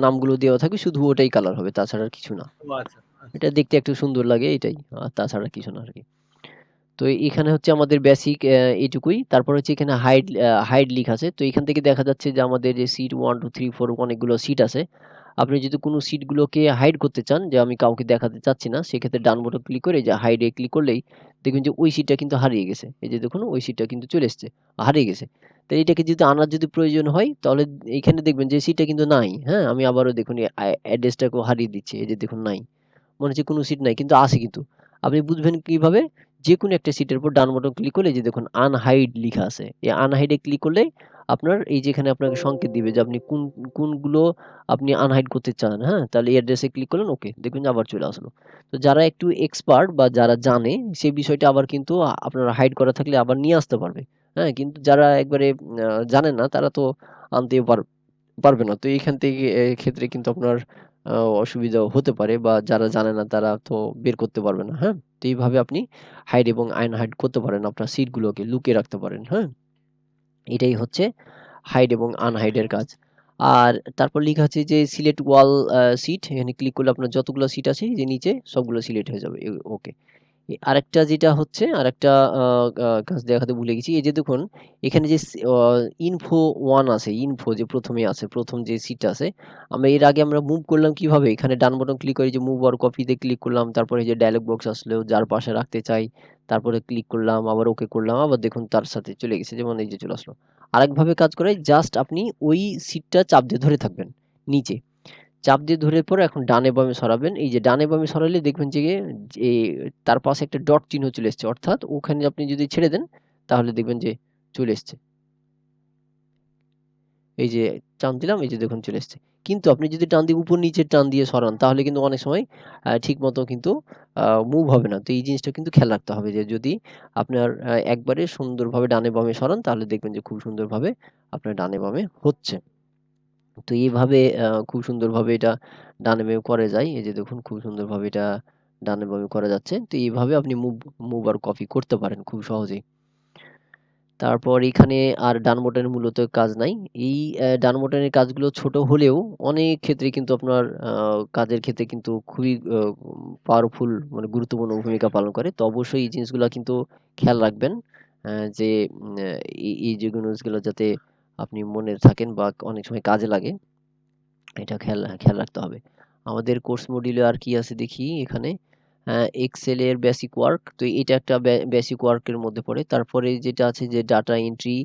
নামগুলো দেওয়া থাকবে শুধু ওটাই কালার হবে। তাছাড়া আর কিছু না। ও আচ্ছা, আচ্ছা। এটা দেখতে একটু সুন্দর লাগে এটাই। তাছাড়া কিছু না আরকি। তো এখানে হচ্ছে আমাদের বেসিক এটুকুই। তারপর হচ্ছে এখানে হাইড লিখা আছে। তো এখান থেকে দেখা যাচ্ছে যে আমাদের যে সিট 1, 2, 3, 4 অনেকগুলো সিট আছে। আপনি যদি কোন সিটগুলোকে হাইড করতে চান যে আমি কাউকে দেখাতে চাচ্ছি না, সেক্ষেত্রে ডান বাটন ক্লিক করে এই যে হাইড এ ক্লিক করলেই দেখবেন যে ওই সিটটা কিন্তু হারিয়ে গেছে। এই যে দেখুন ওই সিটটা কিন্তু চলে এসছে। হারিয়ে গেছে। তো এটাকে যদি আনার যদি প্রয়োজন হয় তাহলে এইখানে দেখবেন যে সিটটা কিন্তু নাই। হ্যাঁ? আমি আবারও দেখুন এই অ্যাড্রেসটাকেও হারিয়ে দিচ্ছি। এই যে দেখুন নাই। মনে হচ্ছে কোনো সিট নাই কিন্তু আছে কিন্তু। আপনি বুঝবেন কিভাবে? যেকোনো একটা সিটের উপর ডান বাটন ক্লিক করলে এই যে দেখুন আনহাইড লিখা আছে। এই আনহাইড এ ক্লিক করলেই আপনার এই যে এখানে আপনাকে সংকেত দিবে যে আপনি কোনগুলো আপনি আনহাইড করতে চান, হ্যাঁ? তাহলে এই অ্যাড্রেসে ক্লিক করলেন ওকে। দেখবেন যে আবার চলে আসলো। তো যারা একটু এক্সপার্ট বা যারা জানে সেই বিষয়টা আবার কিন্তু আপনারা হাইড করা থাকলে আবার নিয়ে আসতে পারবে। হ্যাঁ? কিন্তু যারা একবারে জানে না তারা তো আনতেও পারবে না। তো এইখান থেকে এক্ষেত্রে কিন্তু আপনার আ অসুবিধাও হতে পারে বা যারা জানে না তারা তো বের করতে পারবে না। হ্যাঁ? তো এইভাবে আপনি হাইড এবং আনহাইড করতে পারেন। আপনার সিটগুলোকে লুকিয়ে রাখতে পারেন। হ্যাঁ? এটাই হচ্ছে হাইড এবং আনহাইড এর কাজ। আর তারপর লিখা আছে যে সিলেক্ট ওয়াল সিট, এখানে ক্লিক করলে আপনার যতগুলো সিট আছে এই যে নিচে সবগুলো সিলেক্ট হয়ে যাবে। ওকে। আরেকটা যেটা হচ্ছে আরেকটা আ আ কাজ দেখাতে ভুলে গেছি। এই যে দেখুন এখানে যে ইনফো 1 আছে, ইনফো যে ১ম এ আছে, ১ম যে সিটটা আছে, এর আগে আমরা মুভ করলাম কিভাবে? এখানে ডান বাটন ক্লিক করে যে মুভ ওর কপিতে ক্লিক করলাম। তারপরে এই যে ডায়ালগ বক্স আসলো যার পাশে রাখতে চাই। তারপরে ক্লিক করলাম, আবার ওকে করলাম। আবার দেখুন তার সাথে চলে গেছে। যেমন এই যে চলে আসলো। আরেকভাবে কাজ করে জাস্ট আপনি ওই সিটটা চাপ দিয়ে ধরে থাকবেন নিচে। চাপ দিয়ে ধরে পরে এখন ডানে বামে সরাবেন। এই যে ডানে বামে সরাইলে দেখবেন যে তার পাশে একটা ডট চিহ্ন চলে এসছে। অর্থাৎ ওখানে আপনি যদি ছেড়ে দেন তাহলে দেখবেন যে চলে এসছে। এই যে টান দিলাম এই যে দেখুন চলে এসছে। কিন্তু আপনি যদি টান দিয়ে উপর নিচে টান দিয়ে সরান তাহলে কিন্তু অনেক সময় ঠিকমতো কিন্তু মুভ হবে না। তো এই জিনিসটা কিন্তু খেয়াল রাখতে হবে যে যদি আপনার একবারে সুন্দরভাবে ডানে বামে সরান তাহলে দেখবেন যে খুব সুন্দরভাবে আপনার ডানে বামে হচ্ছে। তো এইভাবে খুব সুন্দরভাবে এটা ডানে বামে করা যায়। এই যে দেখুন খুব সুন্দরভাবে এটা ডানে বামে করা যাচ্ছে। তো এইভাবে আপনি মুভ আর কপি করতে পারেন খুব সহজেই। তারপর এখানে আর ডান বাটনের মূলত কাজ নাই। এই ডান বাটনের কাজগুলো ছোট হলেও অনেক ক্ষেত্রে কিন্তু আপনার কাজের ক্ষেত্রে কিন্তু খুবই পাওয়ারফুল মানে গুরুত্বপূর্ণ ভূমিকা পালন করে। তো অবশ্যই এই জিনিসগুলা কিন্তু খেয়াল রাখবেন। যে এই যে জিনিসগুলো যাতে আপনি মনে থাকেন বা অনেক সময় কাজে লাগে। এটা খেয়াল খেয়াল রাখতে হবে। আমাদের কোর্স মডিউলে আর কি আছে দেখি এখানে। এক্সেলের বেসিক ওয়ার্ক, তো এটা একটা বেসিক ওয়ার্কের মধ্যে পড়ে। তারপরে যেটা আছে যে data entry,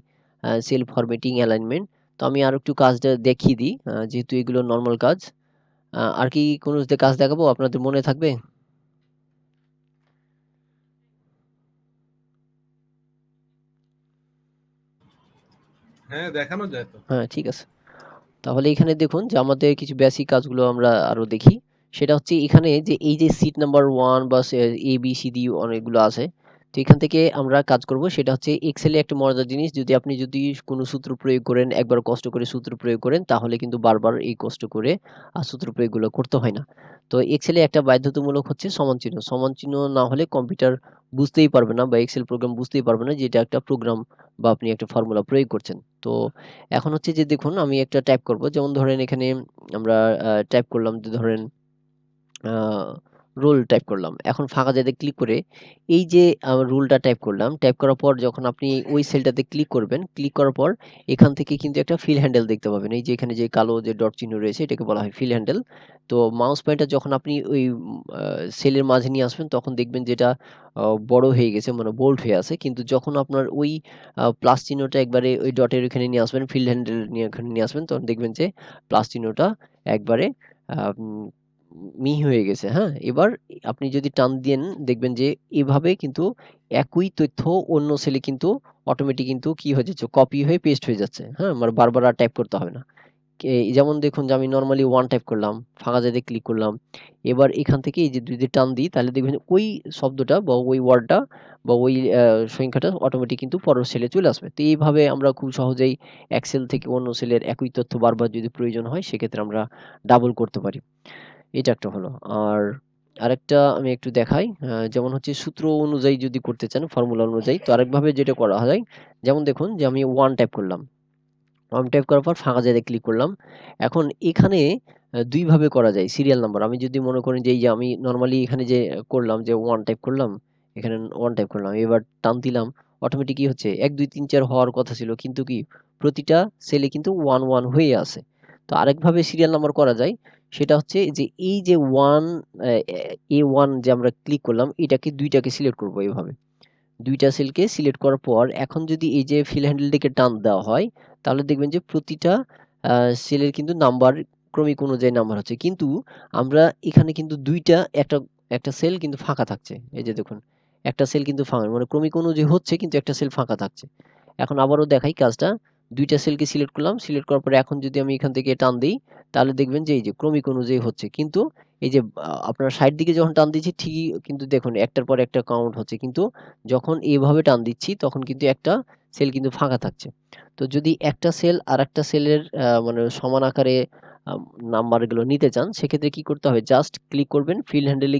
cell formatting, alignment. তো আমি আর একটু কাজটা দেখিয়ে দিই, যেহেতু এগুলো নর্মাল কাজ। আর কি কোনো কাজ দেখাবো আপনাদের মনে থাকবে? হ্যাঁ, দেখানো যায় তো। হ্যাঁ, ঠিক আছে। তাহলে এখানে দেখুন যে আমাদের কিছু বেসিক কাজগুলো আমরা আরো দেখি। সেটা হচ্ছে এখানে যে এই যে সিট নাম্বার 1 বা এ বি সি ডি অনেকগুলো আছে। তো এখান থেকে আমরা কাজ করব, সেটা হচ্ছে এক্সেলে একটা মজার জিনিস, যদি কোনো সূত্র প্রয়োগ করেন, একবার কষ্ট করে সূত্র প্রয়োগ করেন, তাহলে কিন্তু বারবার এই কষ্ট করে সূত্র প্রয়োগগুলো করতে হয় না। তো এক্সেলে একটা বাধ্যতামূলক হচ্ছে সমান চিহ্ন। সমান চিহ্ন না হলে কম্পিউটার বুঝতেই পারবে না বা এক্সেল প্রোগ্রাম বুঝতেই পারবে না যে এটা একটা প্রোগ্রাম বা আপনি একটা ফর্মুলা প্রয়োগ করছেন। তো এখন হচ্ছে যে দেখুন আমি একটা টাইপ করব, যেমন ধরেন এখানে আমরা টাইপ করলাম যে ধরেন রোল টাইপ করলাম। এখন ফাঁকা জায়গাতে ক্লিক করে এই যে রুলটা টাইপ করলাম, টাইপ করার পর যখন আপনি ওই সেলটাতে ক্লিক করবেন, ক্লিক করার পর এখান থেকে কিন্তু একটা ফিল হ্যান্ডেল দেখতে পাবেন। এই যে এখানে যে কালো যে ডট চিহ্ন রয়েছে এটাকে বলা হয় ফিল হ্যান্ডেল। তো মাউস পয়েন্টার যখন আপনি ওই সেলের মাঝে নিয়ে আসবেন তখন দেখবেন যেটা বড় হয়ে গেছে, মানে বোল্ড হয়ে আছে। কিন্তু যখন আপনার ওই প্লাস চিহ্নটা একবারে ওই ডটের এখানে নিয়ে আসবেন, ফিল হ্যান্ডেল নিয়ে এখানে নিয়ে আসবেন, তখন দেখবেন যে প্লাস চিহ্নটা একবারে আহ, মিহি হয়ে গেছে। হ্যাঁ, এবার আপনি যদি টান দেন দেখবেন যে এভাবে কিন্তু একই তথ্য অন্য সেলে কিন্তু অটোমেটিক কিন্তু কি হয়ে যাচ্ছে, কপি হয়ে পেস্ট হয়ে যাচ্ছে। হ্যাঁ, মানে বারবার আর টাইপ করতে হবে না। যেমন দেখুন যে আমি নরমালি ওয়ান টাইপ করলাম, ফাঁকা জায়গায় ক্লিক করলাম। এবার এখান থেকে এই যে যদি টান দিই তাহলে দেখবেন ওই শব্দটা বা ওই ওয়ার্ডটা বা ওই সংখ্যাটা অটোমেটিক কিন্তু পরের সেলে চলে আসবে। তো এইভাবে আমরা খুব সহজেই এক্সেল থেকে অন্য সেলের একই তথ্য বারবার যদি প্রয়োজন হয় সেক্ষেত্রে আমরা ডাবল করতে পারি। এটা একটা হলো। আর আরেকটা আমি একটু দেখাই। যেমন হচ্ছে সূত্র অনুযায়ী যদি করতে চান, ফর্মুলা অনুযায়ী, তো আরেকভাবে যেটা করা যায়, যেমন দেখুন যে আমি 1 টাইপ করলাম। 1 টাইপ করার পর ফাঁকা জায়গায় ক্লিক করলাম। এখন এখানে ২ ভাবে করা যায় সিরিয়াল নাম্বার। আমি যদি মনে করেন যে এই যে আমি নরমালি এখানে যে করলাম যে 1 টাইপ করলাম, এখানে 1 টাইপ করলাম। এবার টান দিলাম, অটোমেটিক কি হচ্ছে ১, ২, ৩, ৪ হওয়ার কথা ছিল। কিন্তু কি প্রতিটা সেলে কিন্তু 1, 1 হয়ে আছে। তো আরেকভাবে সিরিয়াল নাম্বার করা যায়। সেটা হচ্ছে যে এই যে 1 অ্যা A1 যে আমরা ক্লিক করলাম এটাকে ২ টাকে সিলেক্ট করব এভাবে। ২ টা সেলকে সিলেক্ট করার পর এখন যদি এই যে ফিল হ্যান্ডেলটিকে টান দেওয়া হয়, তাহলে দেখবেন যে প্রতিটা আ সেলের কিন্তু নাম্বার ক্রমিক অনুযায়ী নাম্বার হচ্ছে। কিন্তু আমরা এখানে কিন্তু ২ টা একটা সেল কিন্তু ফাঁকা থাকছে। এই যে দেখুন, একটা সেল কিন্তু ফাঁকা, মানে ক্রমিক অনুযায়ী হচ্ছে কিন্তু একটা সেল ফাঁকা থাকছে। এখন আবারও দেখাই কাজটা। ২ টা সেলকে সিলেক্ট করলাম। সিলেক্ট করার পরে এখন যদি আমি এখান থেকে টান দেই, তাহলে দেখবেন যে এই যে ক্রমিক অনুযায়ী হচ্ছে। কিন্তু এই যে আপনার সাইড দিকে যখন টান দিচ্ছি ঠিকই কিন্তু দেখুন একটার পর একটা কাউন্ট হচ্ছে। কিন্তু যখন এভাবে টান দিচ্ছি তখন কিন্তু একটা সেল কিন্তু ফাঁকা থাকছে। তো যদি একটা সেল আরেকটা সেলের মানে সমান আকারে আম নাম্বারগুলো নিতে চান সেক্ষেত্রে কি করতে হবে? জাস্ট ক্লিক করবেন, ফিল হ্যান্ডেলে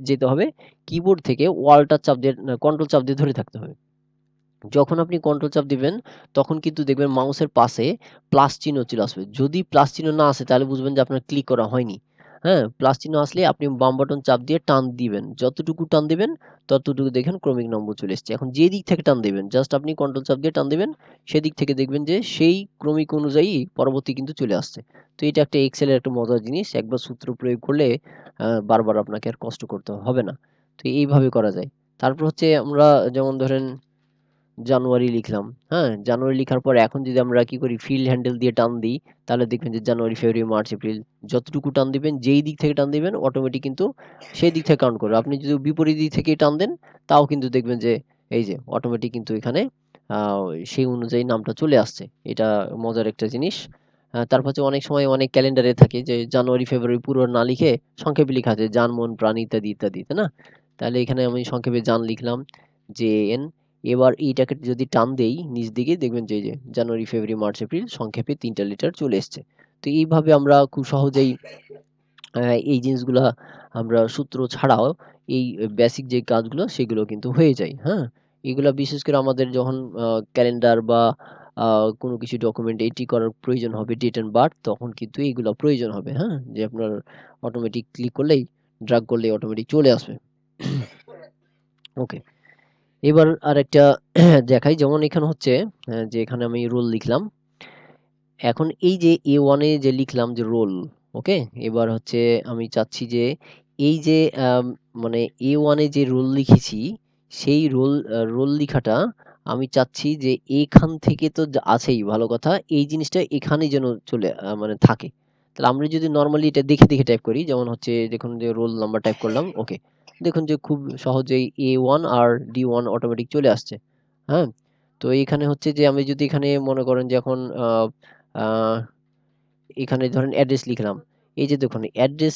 যেতে হবে। কিবোর্ড থেকে ওয়ালটা চাপ দিয়ে কন্ট্রোল চাপ দিয়ে ধরে থাকতে হবে। যখন আপনি কন্ট্রোল চাপ দিবেন তখন কিন্তু দেখবেন মাউসের পাশে প্লাস চিহ্ন চলে আসবে। যদি প্লাস চিহ্ন না আসে তাহলে বুঝবেন যে আপনার ক্লিক করা হয়নি। হ্যাঁ? প্লাস চিহ্ন আসলে আপনি বাম বাটন চাপ দিয়ে টান দিবেন। যতটুকু টান দিবেন ততটুকু দেখেন ক্রমিক নম্বর চলে এসেছে। এখন যে দিক থেকে টান দিবেন জাস্ট আপনি কন্ট্রোল চাপ দিয়ে টান দিবেন, সেদিক থেকে দেখবেন যে সেই ক্রমিক অনুযায়ী পরবর্তী কিন্তু চলে আসছে। তো এটা একটা এক্সেল এর একটা মজার জিনিস। একবার সূত্র প্রয়োগ করলে বারবার আপনাকে আর কষ্ট করতে হবে না। তো এইভাবে করা যায়। তারপর হচ্ছে আমরা যেমন ধরেন জানুয়ারি লিখলাম। হ্যাঁ? জানুয়ারি লিখার পর এখন যদি আমরা কি করি ফিল হ্যান্ডেল দিয়ে টান দিই, তাহলে দেখবেন যে জানুয়ারি, ফেব্রুয়ারি, মার্চ, এপ্রিল যতটুকু টান দিবেন, যেই দিক থেকে টান দিবেন অটোমেটিক কিন্তু সেই দিক থেকে কাউন্ট করবে। আপনি যদি বিপরীত দিক থেকে টান দেন, তাও কিন্তু দেখবেন যে এই যে অটোমেটিক কিন্তু এখানে আ সেই অনুযায়ী নামটা চলে আসছে। এটা মজার একটা জিনিস। তারপর হচ্ছে অনেক সময় অনেক ক্যালেন্ডারে থাকে যে জানুয়ারি, ফেব্রুয়ারি পুরো না লিখে সংক্ষেপে লিখা আছে জান, মন, প্রাণ ইত্যাদি, ইত্যাদি। তাই না? তাহলে এখানে আমি সংক্ষেপে জান লিখলাম, জেএন। এবার এইটাকে যদি টান দেই নিচ দিকে দেখবেন যে এই যে জানুয়ারি, ফেব্রুয়ারি, মার্চ, এপ্রিল সংক্ষেপে ৩ টা লিটার চলে এসছে। তো এইভাবে আমরা খুব সহজেই এই জিনিসগুলা আমরা সূত্র ছাড়াও এই বেসিক যে কাজগুলো সেগুলো কিন্তু হয়ে যায়। হ্যাঁ? এগুলা বিশেষ করে আমাদের যখন ক্যালেন্ডার বা আ কোনো কিছু ডকুমেন্ট এন্ট্রি করার প্রয়োজন হবে ডেট অ্যান্ড বার্থ তখন কিন্তু এগুলা প্রয়োজন হবে। হ্যাঁ? যে আপনার অটোমেটিক ক্লিক করলেই ড্রাগ করলেই অটোমেটিক চলে আসবে। ওকে। এবার আরেকটা দেখাই, যেমন এখানে হচ্ছে যে এখানে আমি রোল লিখলাম। এখন এই যে A1 যে লিখলাম যে রোল, ওকে? এবার হচ্ছে আমি চাচ্ছি যে এই যে মানে A1 এ যে রোল লিখেছি সেই রোল লিখাটা আমি চাচ্ছি যে এখান থেকে তো আছেই ভালো কথা, এই জিনিসটা এখানে যেন চলে মানে থাকে। তাহলে আমরা যদি নর্মালি এটা দেখে দেখে টাইপ করি, যেমন হচ্ছে দেখুন যে রোল নাম্বার টাইপ করলাম, ওকে, দেখুন যে খুব সহজেই A1 আর D1 অটোমেটিক চলে আসছে। হ্যাঁ, তো এখানে হচ্ছে যে আমি যদি এখানে মনে করেন যে এখন আহ, আহ, এখানে ধরেন অ্যাড্রেস লিখলাম। এই যে দেখুন অ্যাড্রেস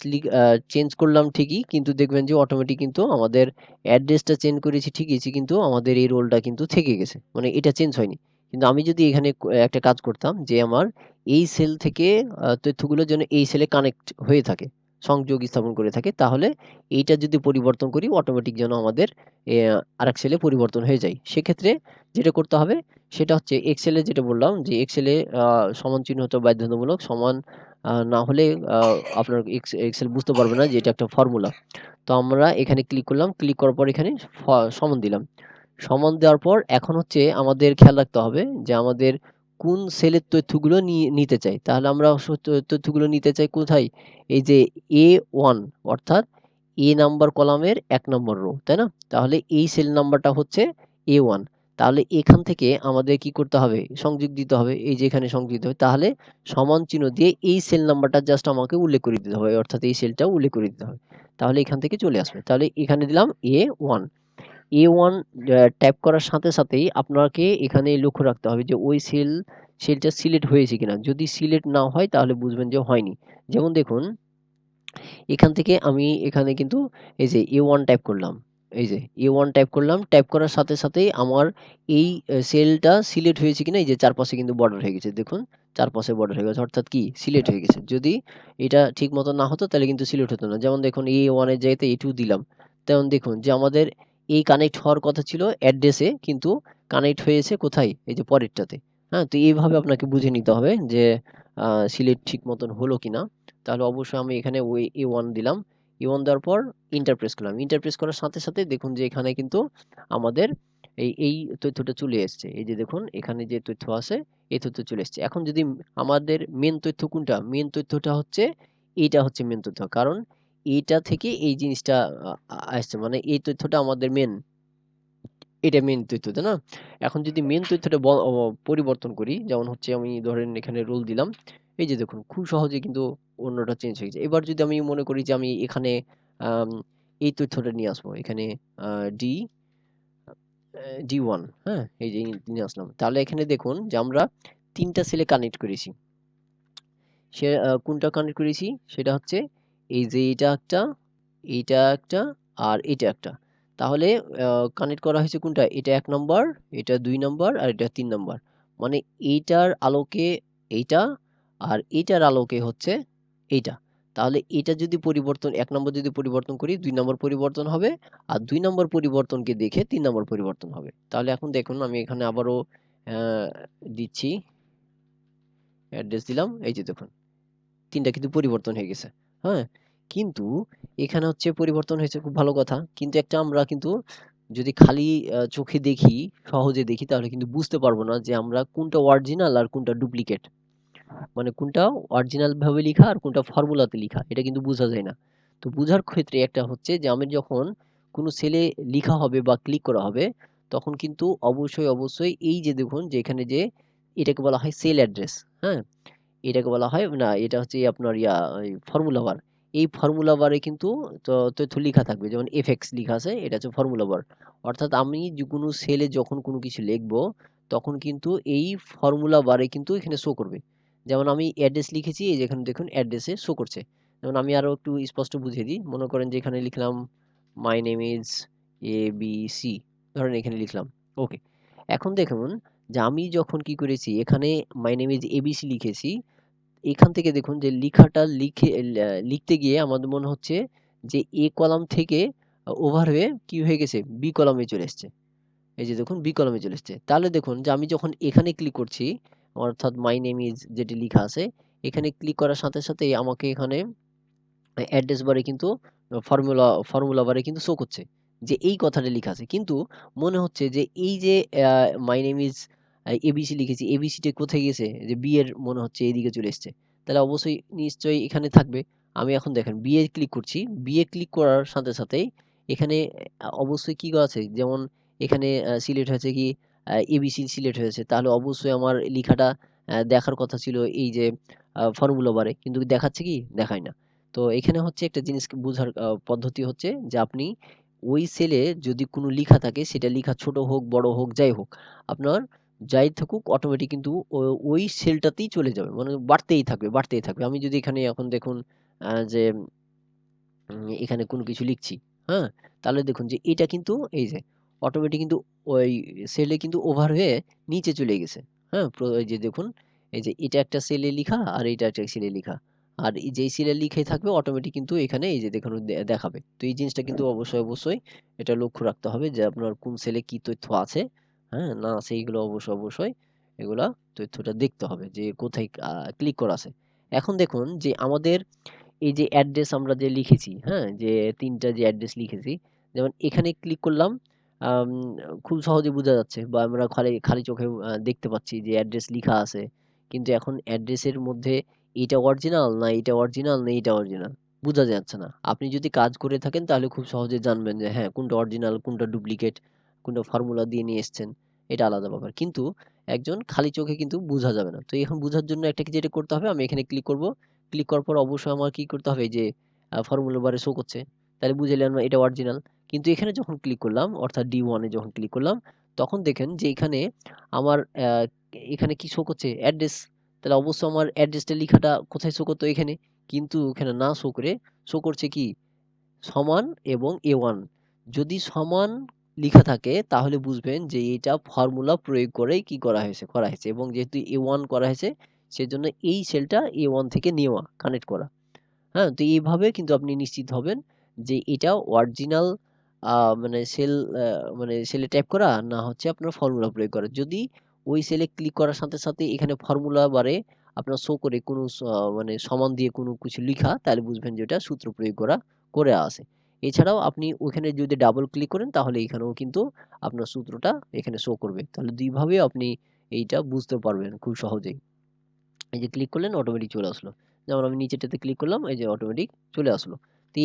চেঞ্জ করলাম ঠিকই, কিন্তু দেখবেন যে অটোমেটিক কিন্তু আমাদের অ্যাড্রেসটা চেঞ্জ করেছি ঠিকই, কিন্তু আমাদের এই রোলটা কিন্তু থেকে গেছে। মানে এটা চেঞ্জ হয়নি। কিন্তু আমি যদি এখানে একটা কাজ করতাম যে আমার এই সেল থেকে তথ্যগুলো যেন এই সেলে কানেক্ট হয়ে থাকে, সংযোগ স্থাপন করে থাকে, তাহলে এইটা যদি পরিবর্তন করি অটোমেটিক যেন আমাদের আরেক সেলে পরিবর্তন হয়ে যায়। সেক্ষেত্রে যেটা করতে হবে সেটা হচ্ছে এক্সেলে যেটা বললাম যে এক্সেলে সমান চিহ্ন হতে বাধ্যতামূলক, সমান না হলে আপনার এক্সেল বুঝতে পারবে না যে এটা একটা ফর্মুলা। তো আমরা এখানে ক্লিক করলাম, ক্লিক করার পর এখানে সমান দিলাম। সমান দেওয়ার পর এখন হচ্ছে আমাদের খেয়াল রাখতে হবে যে আমাদের কোন সেলের তথ্যগুলো নিতে চাই। তাহলে আমরা তথ্যগুলো নিতে চাই কোথায়? এই যে A1, অর্থাৎ এ নাম্বার কলামের ১ নম্বর রো, তাই না? তাহলে এই সেল নাম্বারটা হচ্ছে A1। তাহলে এখান থেকে আমাদের কি করতে হবে? সংযোগ দিতে হবে। এই যে এখানে সংযোগ দিতে হবে। তাহলে সমান চিহ্ন দিয়ে এই সেল নাম্বারটা জাস্ট আমাকে উল্লেখ করে দিতে হবে। অর্থাৎ এই সেলটা উল্লেখ করে দিতে হবে। তাহলে এখান থেকে চলে আসবে। তাহলে এখানে দিলাম A1। A1 ট্যাপ করার সাথে সাথেই আপনাকে এখানে লক্ষ্য রাখতে হবে যে ওই সেলটা সিলেক্ট হয়েছে কিনা। যদি সিলেক্ট না হয় তাহলে বুঝবেন যে হয়নি। যেমন দেখুন এখান থেকে আমি এখানে কিন্তু এই যে A1 টাইপ করলাম। এই যে A1 টাইপ করলাম। টাইপ করার সাথে সাথেই আমার এই সেলটা সিলেক্ট হয়েছে কিনা, এই যে চারপাশে কিন্তু বর্ডার হয়ে গেছে। দেখুন চারপাশে বর্ডার হয়ে গেছে। অর্থাৎ কি সিলেক্ট হয়ে গেছে। যদি এটা ঠিক মতো না হতো তাহলে কিন্তু সিলেক্ট হতো না। যেমন দেখুন A1 এর জায়গাতে A2 দিলাম। তেমন দেখুন যে আমাদের এই কানেক্ট হওয়ার কথা ছিল অ্যাড্রেসে, কিন্তু কানেক্ট হয়েছে কোথায়? এই যে পরেরটাতে। হ্যাঁ? তো এইভাবে আপনাকে বুঝে নিতে হবে যে সিলেক্ট ঠিক মতন হলো কিনা। তাহলে অবশ্যই আমি এখানে ওই A1 দিলাম। A1 দেওয়ার পর এন্টার প্রেস করলাম। এন্টার প্রেস করার সাথে সাথে দেখুন যে এখানে কিন্তু আমাদের এই তথ্যটা চলে এসছে। এই যে দেখুন এখানে যে তথ্য আছে এই তথ্য চলে এসছে। এখন যদি আমাদের মেন তথ্য কোনটা? মেন তথ্যটা হচ্ছে এইটা হচ্ছে মেন তথ্য। কারণ এইটা থেকে এই জিনিসটা আসছে। মানে এই তথ্যটা আমাদের মেন, এটা মেন তথ্য, তাই না? এখন যদি মেন তথ্যটা পরিবর্তন করি, যেমন হচ্ছে আমি ধরেন এখানে রোল দিলাম। এই যে দেখুন খুব সহজে কিন্তু অন্যটা চেঞ্জ হয়ে গেছে। এবার যদি আমি মনে করি যে আমি এখানে আম এই তথ্যটা নিয়ে আসবো। এখানে ডি D1, হ্যাঁ? এই যে নিয়ে আসলাম। তাহলে এখানে দেখুন যে আমরা ৩ টা সেলে কানেক্ট করেছি। কোনটা কানেক্ট করেছি? সেটা হচ্ছে এই যে এইটা একটা, আর এটা একটা। তাহলে কানেক্ট করা হয়েছে কোনটা? এটা ১ নাম্বার, এটা ২ নাম্বার, আর এটা ৩ নাম্বার। মানে এইটার আলোকে এইটা, আর এইটার আলোকে হচ্ছে এইটা। তাহলে এটা যদি পরিবর্তন ১ নম্বর যদি পরিবর্তন করি ২ নম্বর পরিবর্তন হবে, আর ২ নম্বর পরিবর্তনকে দেখে ৩ নম্বর পরিবর্তন হবে। তাহলে এখন দেখুন আমি এখানে আবারও অ্যা দিচ্ছি, অ্যাড্রেস দিলাম। এই যে দেখুন ৩ টা কিন্তু পরিবর্তন হয়ে গেছে। হ্যাঁ? কিন্তু এখানে হচ্ছে পরিবর্তন হয়েছে খুব ভালো কথা। কিন্তু একটা আমরা কিন্তু যদি খালি চোখে দেখি, সহজে দেখি তাহলে কিন্তু বুঝতে পারব না যে আমরা কোনটা অরিজিনাল আর কোনটা ডুপ্লিকেট। মানে কোনটা অরিজিনাল ভাবে লিখা আর কোনটা ফর্মুলাতে লিখা এটা কিন্তু বোঝা যায় না। তো বোঝার ক্ষেত্রে একটা হচ্ছে যে আমি যখন কোনো সেলে লিখা হবে বা ক্লিক করা হবে তখন কিন্তু অবশ্যই এই যে দেখুন যে এখানে যে এটাকে বলা হয় সেল অ্যাড্রেস। হ্যাঁ? এটাকে বলা হয় না, এটা হচ্ছে আপনার ওই ফর্মুলা বার। এই ফর্মুলা বারে কিন্তু তথ্য লিখা থাকবে। যেমন এফএক্স লিখা আছে, এটা হচ্ছে ফর্মুলা বার। অর্থাৎ আমি কোনো সেলে যখন কোনো কিছু লিখবো তখন কিন্তু এই ফর্মুলা বারে কিন্তু এখানে শো করবে। যেমন আমি অ্যাড্রেস লিখেছি, এই যে এখানে দেখুন অ্যাড্রেসে শো করছে। যেমন আমি আরো একটু স্পষ্ট বুঝিয়ে দিই। মনে করেন যে এখানে লিখলাম মাই নেম ইজ ABC, ধরেন এখানে লিখলাম। ওকে। এখন দেখুন যে আমি যখন কি করেছি এখানে মাই নেম ইজ ABC লিখেছি, এখান থেকে দেখুন যে লিখাটা লিখতে গিয়ে আমাদের মনে হচ্ছে যে এ কলাম থেকে ওভার হয়ে কি হয়ে গেছে বি কলামে চলে এসছে। এই যে দেখুন বি কলামে চলে এসছে। তাহলে দেখুন যে আমি যখন এখানে ক্লিক করছি, অর্থাৎ মাই নেম ইজ যেটি লিখা আছে, এখানে ক্লিক করার সাথে সাথেই আমাকে এখানে অ্যাড্রেস বারে কিন্তু ফর্মুলা বারে কিন্তু শো করছে যে এই কথাটা লেখা আছে। কিন্তু মনে হচ্ছে যে এই যে মাই নেম ইজ এবিসি লিখেছি, এবিসিটা কোথায় গেছে? যে বি এর মনে হচ্ছে এদিকে চলে এসছে। তাহলে অবশ্যই নিশ্চয়ই এখানে থাকবে। আমি এখন দেখেন বি এ ক্লিক করছি। বি এ ক্লিক করার সাথে সাথেই এখানে অবশ্যই কি করা আছে, যেমন এখানে সিলেক্ট হয়েছে কি এবিসি সিলেক্ট হয়েছে, তাহলে অবশ্যই আমার লেখাটা দেখার কথা ছিল এই যে ফর্মুলা বারে, কিন্তু দেখাচ্ছে কি, দেখায় না। তো এখানে হচ্ছে একটা জিনিস বোঝার পদ্ধতি হচ্ছে যে আপনি ওই সেলে যদি কোনো লেখা থাকে, সেটা লেখা ছোট হোক বড় হোক যাই হোক, আপনার যাই থাকুক অটোমেটিক কিন্তু ওই সেলটাতেই চলে যাবে, মানে বাড়তেই থাকবে বাড়তেই থাকবে। আমি যদি এখানে এখন দেখুন যে এখানে কোনো কিছু লিখছি, হ্যাঁ? তাহলে দেখুন যে এটা কিন্তু এই যে অটোমেটিক কিন্তু ওই সেলে কিন্তু ওভার হয়ে নিচে চলে গেছে। হ্যাঁ? এই যে দেখুন, এই যে এটা একটা সেলে লিখা আর এটা একটা সেলে লিখা। আর এই যেই সেলে লিখে থাকবে অটোমেটিক কিন্তু এখানে এই যে দেখুন দেখাবে। তো এই জিনিসটা কিন্তু অবশ্যই এটা লক্ষ্য রাখতে হবে যে আপনার কোন সেলে কি তথ্য আছে, হ্যাঁ? না আছে এইগুলো অবশ্যই এগুলা তথ্যটা দেখতে হবে যে কোথায় ক্লিক করা আছে। এখন দেখুন যে আমাদের এই যে অ্যাড্রেস আমরা যে লিখেছি, হ্যাঁ? যে ৩ টা যে অ্যাড্রেস লিখেছি, যেমন এখানে ক্লিক করলাম, আম খুব সহজে বোঝা যাচ্ছে বা আমরা খালি খালি চোখেও দেখতে পাচ্ছি যে অ্যাড্রেস লিখা আছে। কিন্তু এখন অ্যাড্রেসের মধ্যে এটা অরিজিনাল না এটা অরিজিনাল না এটা অরিজিনাল বোঝা যাচ্ছে না। আপনি যদি কাজ করে থাকেন তাহলে খুব সহজে জানবেন যে হ্যাঁ, কোনটা অরিজিনাল, কোনটা ডুপ্লিকেট, কোনটা ফর্মুলা দিয়ে নিয়ে এসছেন। এটা আলাদা ব্যাপার। কিন্তু একজন খালি চোখে কিন্তু বোঝা যাবে না। তো এখন বোঝার জন্য একটা কি যেটা করতে হবে, আমি এখানে ক্লিক করব। ক্লিক করার পর অবশ্যই আমার কি করতে হবে, এই যে ফর্মুলা বারে শো করছে, তাহলে বুঝে নিলাম এটা অরিজিনাল। কিন্তু এখানে যখন ক্লিক করলাম অর্থাৎ D1 এ যখন ক্লিক করলাম, তখন দেখেন যে এখানে আমার এখানে কি শো করছে, অ্যাড্রেস। তাহলে অবশ্যই আমার অ্যাড্রেসটা লেখাটা কোথায় শো করতো, এখানে। কিন্তু এখানে না শো করে শো করছে কি সমান এবং A1। যদি সমান লিখা থাকে তাহলে বুঝবেন যে এটা ফর্মুলা প্রয়োগ করেই কি করা হয়েছে, এবং যেহেতু A1 করা হয়েছে সেজন্য এই সেলটা A1 থেকে নেওয়া, কানেক্ট করা। হ্যাঁ? তো এইভাবে কিন্তু আপনি নিশ্চিত হবেন যে এটা অরিজিনাল মানে মানে সেলে টাইপ করা না হচ্ছে আপনার ফর্মুলা প্রয়োগ করা। যদি ওই সেলে ক্লিক করার সাথে এখানে ফর্মুলা বারে আপনার শো করে কোনো মানে সমান দিয়ে কোনো কিছু লিখা, তাহলে বুঝবেন যে ওটা সূত্র প্রয়োগ করে আছে। এছাড়াও আপনি ওখানে যদি ডাবল ক্লিক করেন তাহলে এখানেও কিন্তু আপনার সূত্রটা এখানে শো করবে। তাহলে ২ ভাবে আপনি এইটা বুঝতে পারবেন খুব সহজেই। এই যে ক্লিক করলেন অটোমেটিক চলে আসলো। যেমন আমি নিচেরটাতে ক্লিক করলাম, এই যে অটোমেটিক চলে আসলো। তো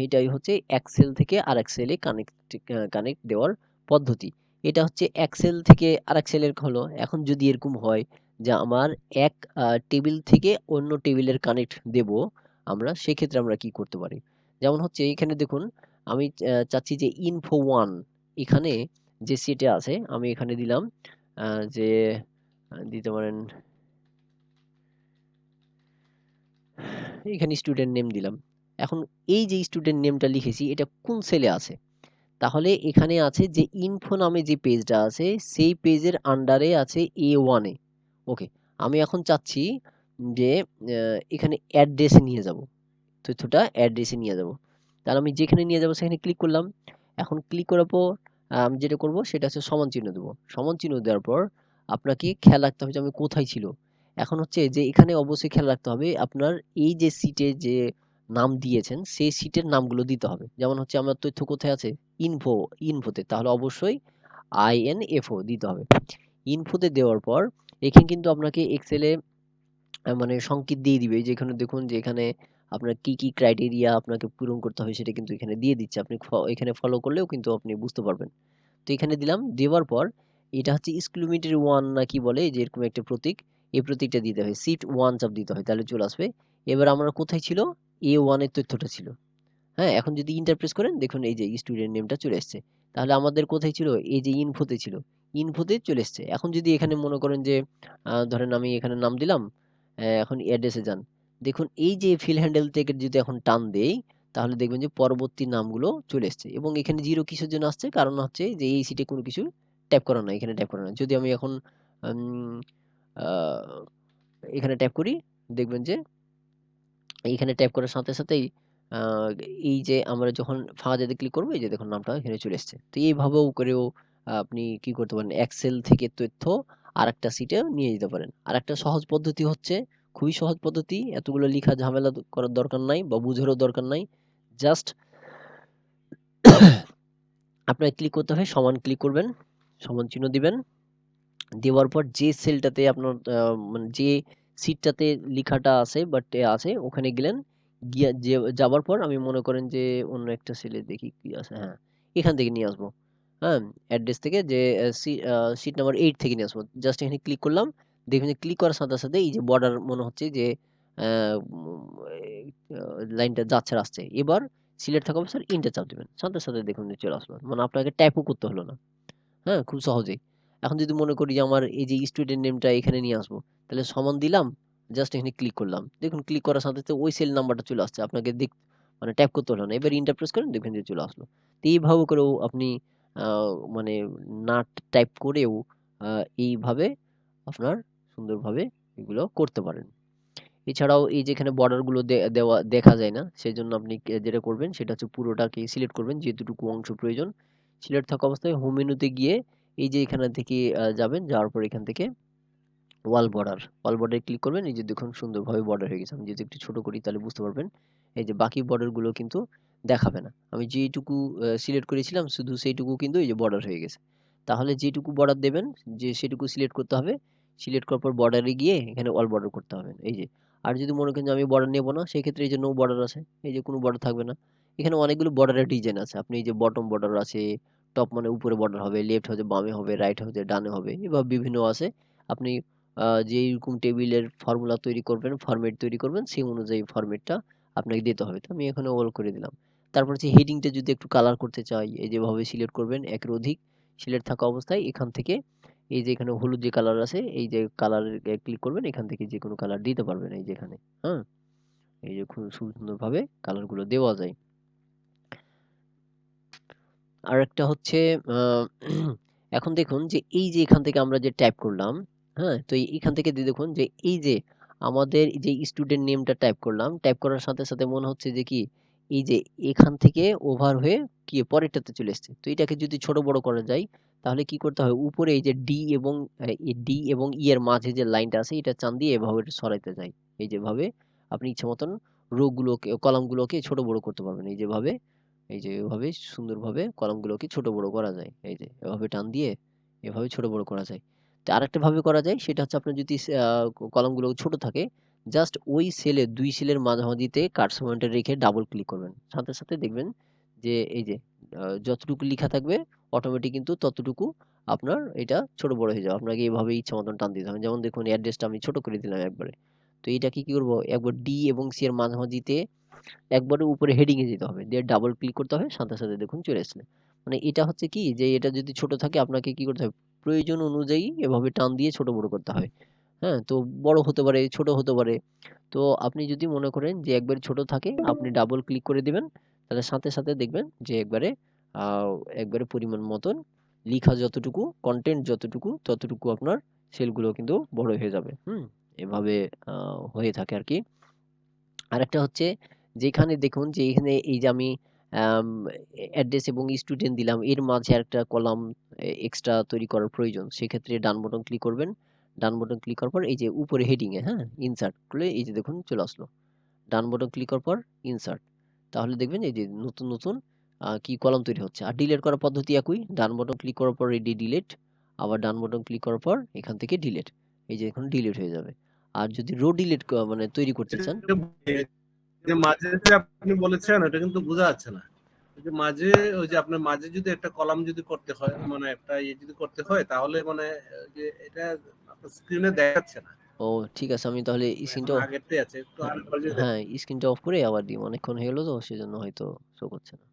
এইটাই হচ্ছে এক্সেল থেকে আরেক সেলে কানেক্ট দেওয়ার পদ্ধতি। এটা হচ্ছে এক্সেল থেকে আরেক সেলের হলো। এখন যদি এরকম হয় যে আমার এক টেবিল থেকে অন্য টেবিলের কানেক্ট দেব আমরা, সেক্ষেত্রে আমরা কি করতে পারি? যেমন হচ্ছে এখানে দেখুন, আমি চাচ্ছি যে info1 এখানে যে সিটে আছে আমি এখানে দিলাম যে দিতে পারেন, এখানে স্টুডেন্ট নেম দিলাম। এখন এই যে স্টুডেন্ট নেমটা লিখেছি এটা কোন সেলে আছে? তাহলে এখানে আছে যে ইনফো নামে যে পেজটা আছে সেই পেজের আন্ডারে আছে A1 এ। ওকে। আমি এখন চাচ্ছি যে এখানে অ্যাড্রেসে নিয়ে যাব। তথ্যটা অ্যাড্রেসে নিয়ে যাব। তাহলে আমি যেখানে নিয়ে যাব সেখানে ক্লিক করলাম। এখন ক্লিক করার পর আমি যেটা করব সেটা হচ্ছে সমান চিহ্ন দেব। সমান চিহ্ন দেওয়ার পর আপনাকে খেয়াল রাখতে হবে যে আমি কোথায় ছিল। এখন হচ্ছে যে এখানে অবশ্যই খেয়াল রাখতে হবে আপনার এই যে সিটে যে নাম দিয়েছেন সেই সিটের নামগুলো দিতে হবে। যেমন হচ্ছে আমার তথ্য কোথায় আছে? ইনফো, ইনফোতে। তাহলে অবশ্যই INFO দিতে হবে। ইনফোতে দেওয়ার পর এখানে কিন্তু আপনাকে এক্সেলে মানে সংকেত দিয়ে দিবে যে এখানে দেখুন যে এখানে আপনার কি ক্রাইটেরিয়া আপনাকে পূরণ করতে হবে সেটা কিন্তু এখানে দিয়ে দিচ্ছে। আপনি এখানে ফলো করলেও কিন্তু আপনি বুঝতে পারবেন। তো এখানে দিলাম, দেওয়ার পর এটা হচ্ছে এক্সক্লেমেটরি 1 না কি বলে যে এরকম একটা প্রতীক, এই প্রতীকটা দিতে হয়। শিফট 1 চাপ দিতে হয় তাহলে চলে আসবে। এবার আমরা কোথায় ছিল? A1 এর তথ্যটা ছিল। হ্যাঁ? এখন যদি এন্টার প্রেস করেন দেখুন এই যে স্টুডেন্ট নেমটা চলে এসছে। তাহলে আমাদের কোথায় ছিল? এই যে ইনফোতে ছিল। ইনফোতে চলে এসছে। এখন যদি এখানে মনে করেন যে ধরেন আমি এখানে নাম দিলাম, এখন অ্যাড্রেসে যান। দেখুন এই যে ফিল হ্যান্ডেল থেকে যদি এখন টান দেই, তাহলে দেখবেন যে পরবর্তী নামগুলো চলে এসছে এবং এখানে 0 কিসের জন্য আসছে? কারণ হচ্ছে যে এই সিটে কোনো কিছু ট্যাপ করা নাই। এখানে ট্যাপ করা নাই। যদি আমি এখন উম আ এখানে ট্যাপ করি, দেখবেন যে এইখানে ট্যাপ করার সাথেই আ এই যে আমরা যখন ফাঁকা জায়গায় ক্লিক করব, এই যে দেখুন নামটা এখানে চলে এসছে। তো এইভাবেও করেও আপনি কি করতে পারেন, এক্সেল থেকে তথ্য আরেকটা সিটে নিয়ে যেতে পারেন। আরেকটা সহজ পদ্ধতি হচ্ছে, খুবই সহজ পদ্ধতি, এতগুলো লিখা ঝামেলা করার দরকার নাই বা বুঝারও দরকার নাই। জাস্ট আপনাকে ক্লিক করতে হবে, সমান ক্লিক করবেন, সমান চিহ্ন দিবেন। দেওয়ার পর যে সেলটাতে আপনার মানে যে সিটটাতে লিখাটা আছে বা আছে ওখানে গেলেন। যাবার পর আমি মনে করেন যে অন্য একটা সেলে দেখি কি আছে, হ্যাঁ, এখান থেকে নিয়ে আসবো। হ্যাঁ, অ্যাড্রেস থেকে যে সিট নাম্বার 8 থেকে নিয়ে আসবো। জাস্ট এখানে ক্লিক করলাম। দেখবেন যে ক্লিক করার সাথে সাথে এই যে বর্ডার মনে হচ্ছে যে লাইনটা যাচ্ছে আসছে। এবার সিলেক্ট থাকা অবস্থায় ইন্টার চাপ দিবেন। সাথে সাথে দেখুন যে চলে আসলো। মানে আপনাকে টাইপও করতে হলো না। হ্যাঁ, খুব সহজেই। এখন যদি মনে করি যে আমার এই যে স্টুডেন্ট নেমটা এখানে নিয়ে আসবো, তাহলে সমান দিলাম, জাস্ট এখানে ক্লিক করলাম। দেখুন ক্লিক করার সাথে সাথে ওই সেল নাম্বারটা চলে আসছে। আপনাকে মানে টাইপ করতে হলো না। এবার এন্টার প্রেস করেন, দেখবেন যে চলে আসলো। তো এইভাবে করেও আপনি আ মানে না টাইপ করেও আ এইভাবে আপনার সুন্দরভাবে এগুলো করতে পারেন। এছাড়াও এই যে এখানে বর্ডার গুলো দেওয়া দেখা যায় না, সেজন্য আপনি যেটা করবেন সেটা হচ্ছে পুরোটাকে সিলেক্ট করবেন, যেটুকু অংশ প্রয়োজন সিলেক্ট থাকা অবস্থায় হোম মেনুতে গিয়ে এই যে এখানে থেকে যাবেন, যাওয়ার পর এখান থেকে ওয়াল বর্ডারে ক্লিক করবেন। এই যে দেখুন সুন্দরভাবে বর্ডার হয়ে গেছে। আমি যদি একটু ছোট করি তাহলে বুঝতে পারবেন। এই যে বাকি বর্ডার গুলো কিন্তু দেখাবে না। আমি যেইটুকু সিলেক্ট করেছিলাম শুধু সেইটুকু কিন্তু এই যে বর্ডার হয়ে গেছে। তাহলে যেটুকু বর্ডার দেবেন যে সেটুকু সিলেক্ট করতে হবে। সিলেক্ট করার পর বর্ডারে গিয়ে এখানে অল বর্ডার করতে হবে। এই যে। আর যদি মনে করেন যে আমি বর্ডার নেব না, সেক্ষেত্রে এই যে নো বর্ডার আছে। এই যে কোনো বর্ডার থাকবে না। এখানে অনেকগুলো বর্ডারের ডিজাইন আছে। আপনি এই যে বটম বর্ডার আছে, টপ মানে উপরে বর্ডার হবে, লেফট হতে বামে হবে, রাইট হতে ডানে হবে। এভাবে বিভিন্ন আছে। আপনি যেইরকম টেবিলের ফর্মুলা তৈরি করবেন, ফরম্যাট তৈরি করবেন, সেই অনুযায়ী ফরম্যাটটা আপনাকে দিতে হবে। তো আমি এখানে অল করে দিলাম। তারপর হচ্ছে হেডিংটা যদি একটু কালার করতে চাই, এই যেভাবে সিলেক্ট করবেন, একের অধিক সিলেক্ট থাকা অবস্থায় এখান থেকে এই যে এখানে হলুদ যে কালার আছে, এই যে কালার ক্লিক করবেন, এখান থেকে যে কোনো কালার দিতে পারবেন এই যে এখানে। হ্যাঁ? এই যে খুব সুন্দরভাবে কালারগুলো দেওয়া যায়। আরেকটা হচ্ছে আ এখন দেখুন যে এই যে এখান থেকে আমরা যে টাইপ করলাম, হ্যাঁ? তো এখান থেকে দেখুন যে এই যে আমাদের যে স্টুডেন্ট নেমটা টাইপ করলাম, টাইপ করার সাথে সাথে মনে হচ্ছে যে কি এই যে এখান থেকে ওভার হয়ে কি পরেরটাতে চলে এসেছে। তো এটাকে যদি ছোট বড় করা যায় তাহলে কি করতে হবে? উপরে এই যে ডি এবং ই এর মাঝে যে লাইনটা আছে এটা টান দিয়ে এভাবে সরাইতে যাই। এই যে এভাবে আপনি ইচ্ছা মতন রো গুলোকে কলাম গুলোকে ছোট বড় করতে পারবেন। এই যেভাবে এই যে এভাবে সুন্দরভাবে কলামগুলোকে ছোট বড় করা যায়। এই যে এভাবে টান দিয়ে এভাবে ছোট বড় করা যায়। তো আরেকটা ভাবে করা যায় সেটা হচ্ছে আপনার যদি কলামগুলো ছোট থাকে জাস্ট ওই সেলে ২ সেলের মাঝামাঝিতে কার্সর পয়েন্টার রেখে ডাবল ক্লিক করবেন। সাথে সাথে দেখবেন যে এই যে যতটুকু লিখা থাকবে অটোমেটিক কিন্তু ততটুকু আপনার এটা ছোট বড় হয়ে যাবে। আপনাকে এভাবে ইচ্ছা মতন টান দিতে হবে। যেমন দেখুন অ্যাড্রেসটা আমি ছোট করে দিলাম একবারে। তো এটাকে কি করব? একবার ডি এবং সি এর মাঝামাঝিতে একবারে উপরে হেডিং এ যেতে হবে। দিয়ে ডাবল ক্লিক করতে হবে। সাথে সাথে দেখুন চলে আসছে। মানে এটা হচ্ছে কি যে এটা যদি ছোট থাকে আপনাকে কি করতে হবে? প্রয়োজন অনুযায়ী এভাবে টান দিয়ে ছোট বড় করতে হয়। হ্যাঁ? তো বড় হতে পারে, ছোট হতে পারে। তো আপনি যদি মনে করেন যে একবারে ছোট থাকে আপনি ডাবল ক্লিক করে দিবেন। তাহলে সাথে সাথে দেখবেন যে আ একবারে পরিমাণ মতন লিখা যতটুকু, কনটেন্ট যতটুকু ততটুকু আপনার সেলগুলো কিন্তু বড় হয়ে যাবে। হুম? এভাবে আ হয়ে থাকে আরকি। আরেকটা হচ্ছে যেখানে দেখুন যে এখানে এই যে আমি আম অ্যাড্রেস এবং স্টুডেন্ট দিলাম এর মাঝে আরেকটা কলাম এক্সট্রা তৈরি করার প্রয়োজন। সেক্ষেত্রে ডান বাটন ক্লিক করবেন। ডান বাটন ক্লিক করার পর এই যে উপরে হেডিং এ, হ্যাঁ? ইনসার্ট করলে এই যে দেখুন চলে আসলো। ডান বাটন ক্লিক করার পর ইনসার্ট। তাহলে দেখবেন এই যে নতুন নতুন কি কলাম তৈরি হচ্ছে। আর ডিলিট করার পদ্ধতি একই। ডান বাটন ক্লিক করার পর এটি ডিলিট, আবার ডান বাটন ক্লিক করার পর এখান থেকে ডিলিট। এই যে এখন ডিলিট হয়ে যাবে। আর যদি রো ডিলিট মানে তৈরি করতে চান যে মাঝে যে আপনি বলেছেন এটা কিন্তু বোঝা যাচ্ছে না। ওই যে মাঝে ওই যে আপনার মাঝে যদি একটা কলাম যদি করতে হয় মানে একটা ইয়ে যদি করতে হয় তাহলে মানে যে এটা আপনার স্ক্রিনে দেখাচ্ছে না। ও ঠিক আছে। আমি তাহলে এখন স্ক্রিনটা আগেরটাই আছে। একটু হ্যাঁ, আরেকবার যদি হ্যাঁ, স্ক্রিনটা অফ করে আবার দিই। অনেকক্ষণ হয়ে গেল তো সেজন্য হয়তো শো করছে না।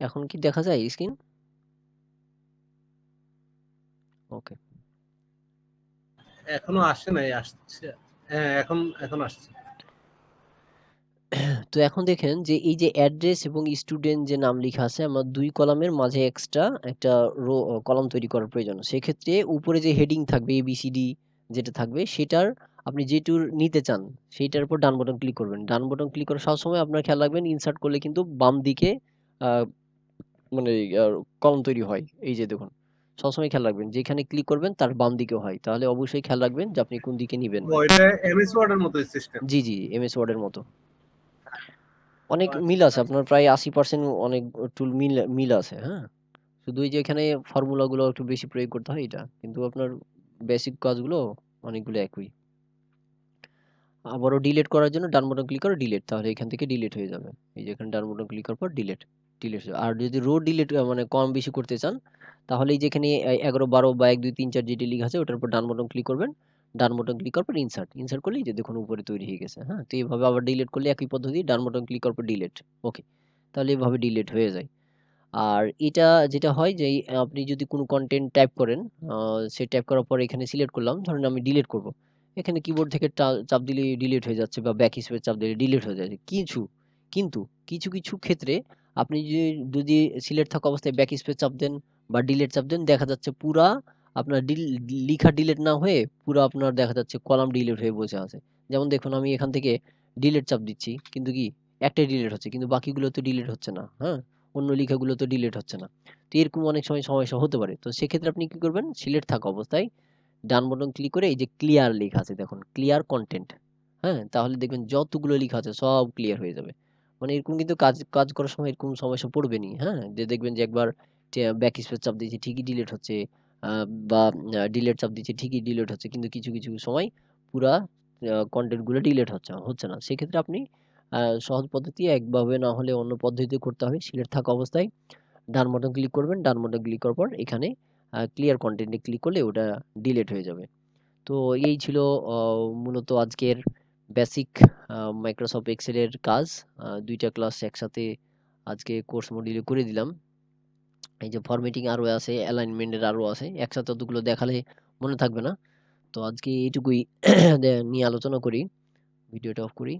এখন কি দেখা যায় স্ক্রিন? ওকে। এখনো আসে নাই, আসছে। হ্যাঁ, এখন আসছে। তো এখন দেখেন যে এই যে অ্যাড্রেস এবং স্টুডেন্ট যে নাম লেখা আছে আমার ২ কলামের মাঝে এক্সট্রা একটা কলাম তৈরি করার প্রয়োজন। সেক্ষেত্রে উপরে যে হেডিং থাকবে ABCD যেটা থাকবে সেটার আপনি যেটুর নিতে চান সেইটার উপর ডান বাটন ক্লিক করবেন। ডান বাটন ক্লিক করার সবসময় আপনার খেয়াল রাখবেন ইনসার্ট করলে কিন্তু বাম দিকে আ মানে আ কলাম তৈরি হয়। এই যে দেখুন। সবসময় খেয়াল রাখবেন যেখানে ক্লিক করবেন তার বাম দিকেও হয়। তাহলে অবশ্যই খেয়াল রাখবেন যে আপনি কোন দিকে নিবেন। ও এটা এমএস ওয়ার্ডের মতো সিস্টেম। জি, জি, MS ওয়ার্ডের মতো। অনেক আচ্ছা মিল আচ্ছা আছে। আচ্ছা। আপনার প্রায় 80% অনেক টুল মিল আছে, হ্যাঁ? শুধু এই যে এখানে ফর্মুলা গুলো একটু বেশি প্রয়োগ করতে হয় এটা। কিন্তু আপনার বেসিক কাজগুলো অনেকগুলো একই। আবারও ডিলিট করার জন্য ডান বাটন ক্লিক করে ডিলিট। তাহলে এখান থেকে ডিলিট হয়ে যাবে। এই যে এখানে ডান বাটন ক্লিক করার পর ডিলিট হয়ে যাবে। আর যদি রো ডিলিট মানে কম বেশি করতে চান তাহলে এই যে এখানে 11, 12 বা 1, 2, 3, 4 যেটি লেখা আছে ওটার উপর ডান বাটন ক্লিক করবেন। ডান বাটন ক্লিক করার পর ইনসার্ট করলেই যে দেখুন উপরে তৈরি হয়ে গেছে। হ্যাঁ? তো এভাবে আবার ডিলিট করলে একই পদ্ধতি ডান বাটন ক্লিক করার পর ডিলিট। ওকে। তাহলে এভাবে ডিলিট হয়ে যায়। আর এটা যেটা হয় যে আপনি যদি কোনো কনটেন্ট টাইপ করেন, আ সে টাইপ করার পরে এখানে সিলেক্ট করলাম। ধরেন আমি ডিলিট করব। এখানে কিবোর্ড থেকে চাপ দিলেই ডিলিট হয়ে যাচ্ছে বা ব্যাক স্পেস চাপ দিলে ডিলিট হয়ে যায়। কিন্তু কিছু ক্ষেত্রে আপনি যদি সিলেক্ট থাকা অবস্থায় ব্যাক স্পেস চাপ দেন বা ডিলিট চাপ দেন দেখা যাচ্ছে পুরা আপনার লিখা ডিলিট না হয়ে পুরা আপনার দেখা যাচ্ছে কলাম ডিলিট হয়ে বসে আছে। যেমন দেখুন আমি এখান থেকে ডিলিট চাপ দিচ্ছি। কিন্তু কি একটাই ডিলিট হচ্ছে। কিন্তু বাকিগুলো তো ডিলিট হচ্ছে না। হ্যাঁ? অন্য লেখাগুলো তো ডিলিট হচ্ছে না। তো এরকম অনেক সময় সমস্যা হতে পারে। তো সেক্ষেত্রে আপনি কি করবেন? সিলেক্ট থাকা অবস্থায় ডান বাটন ক্লিক করে এই যে ক্লিয়ার লেখা আছে দেখুন, ক্লিয়ার কনটেন্ট। হ্যাঁ? তাহলে দেখবেন যতগুলো লিখা আছে সব ক্লিয়ার হয়ে যাবে। মানে এরকম কিন্তু কাজ করার সময় এরকম সমস্যা পড়বেনই। হ্যাঁ? যে দেখবেন যে একবার ব্যাক স্পেস চাপ দিয়েছি ঠিকই ডিলিট হচ্ছে। আ বা ডিলিট চাপ দিচ্ছি ঠিকই ডিলিট হচ্ছে। কিন্তু কিছু সময় পুরা কনটেন্ট গুলো ডিলিট হচ্ছে না। সেক্ষেত্রে আপনি আ সহজ পদ্ধতি একভাবে না হলে অন্য পদ্ধতিতে করতে হবে। সিলেক্ট থাকা অবস্থায় ডান বাটন ক্লিক করবেন। ডান বাটন ক্লিক করার পর এখানে ক্লিয়ার কনটেন্ট এ ক্লিক করলে ওটা ডিলিট হয়ে যাবে। তো এই ছিল অ মূলত আজকের বেসিক মাইক্রোসফট এক্সেল এর কাজ। ২ টা ক্লাস একসাথে আজকে কোর্স মডিউলে করে দিলাম। এই যে ফরম্যাটিং আরো আছে, অ্যালাইনমেন্ট এর আরো আছে। একসাথে অতগুলো দেখালে মনে থাকবে না। তো আজকে এইটুকুই নিয়ে আলোচনা করি। ভিডিওটা অফ করি।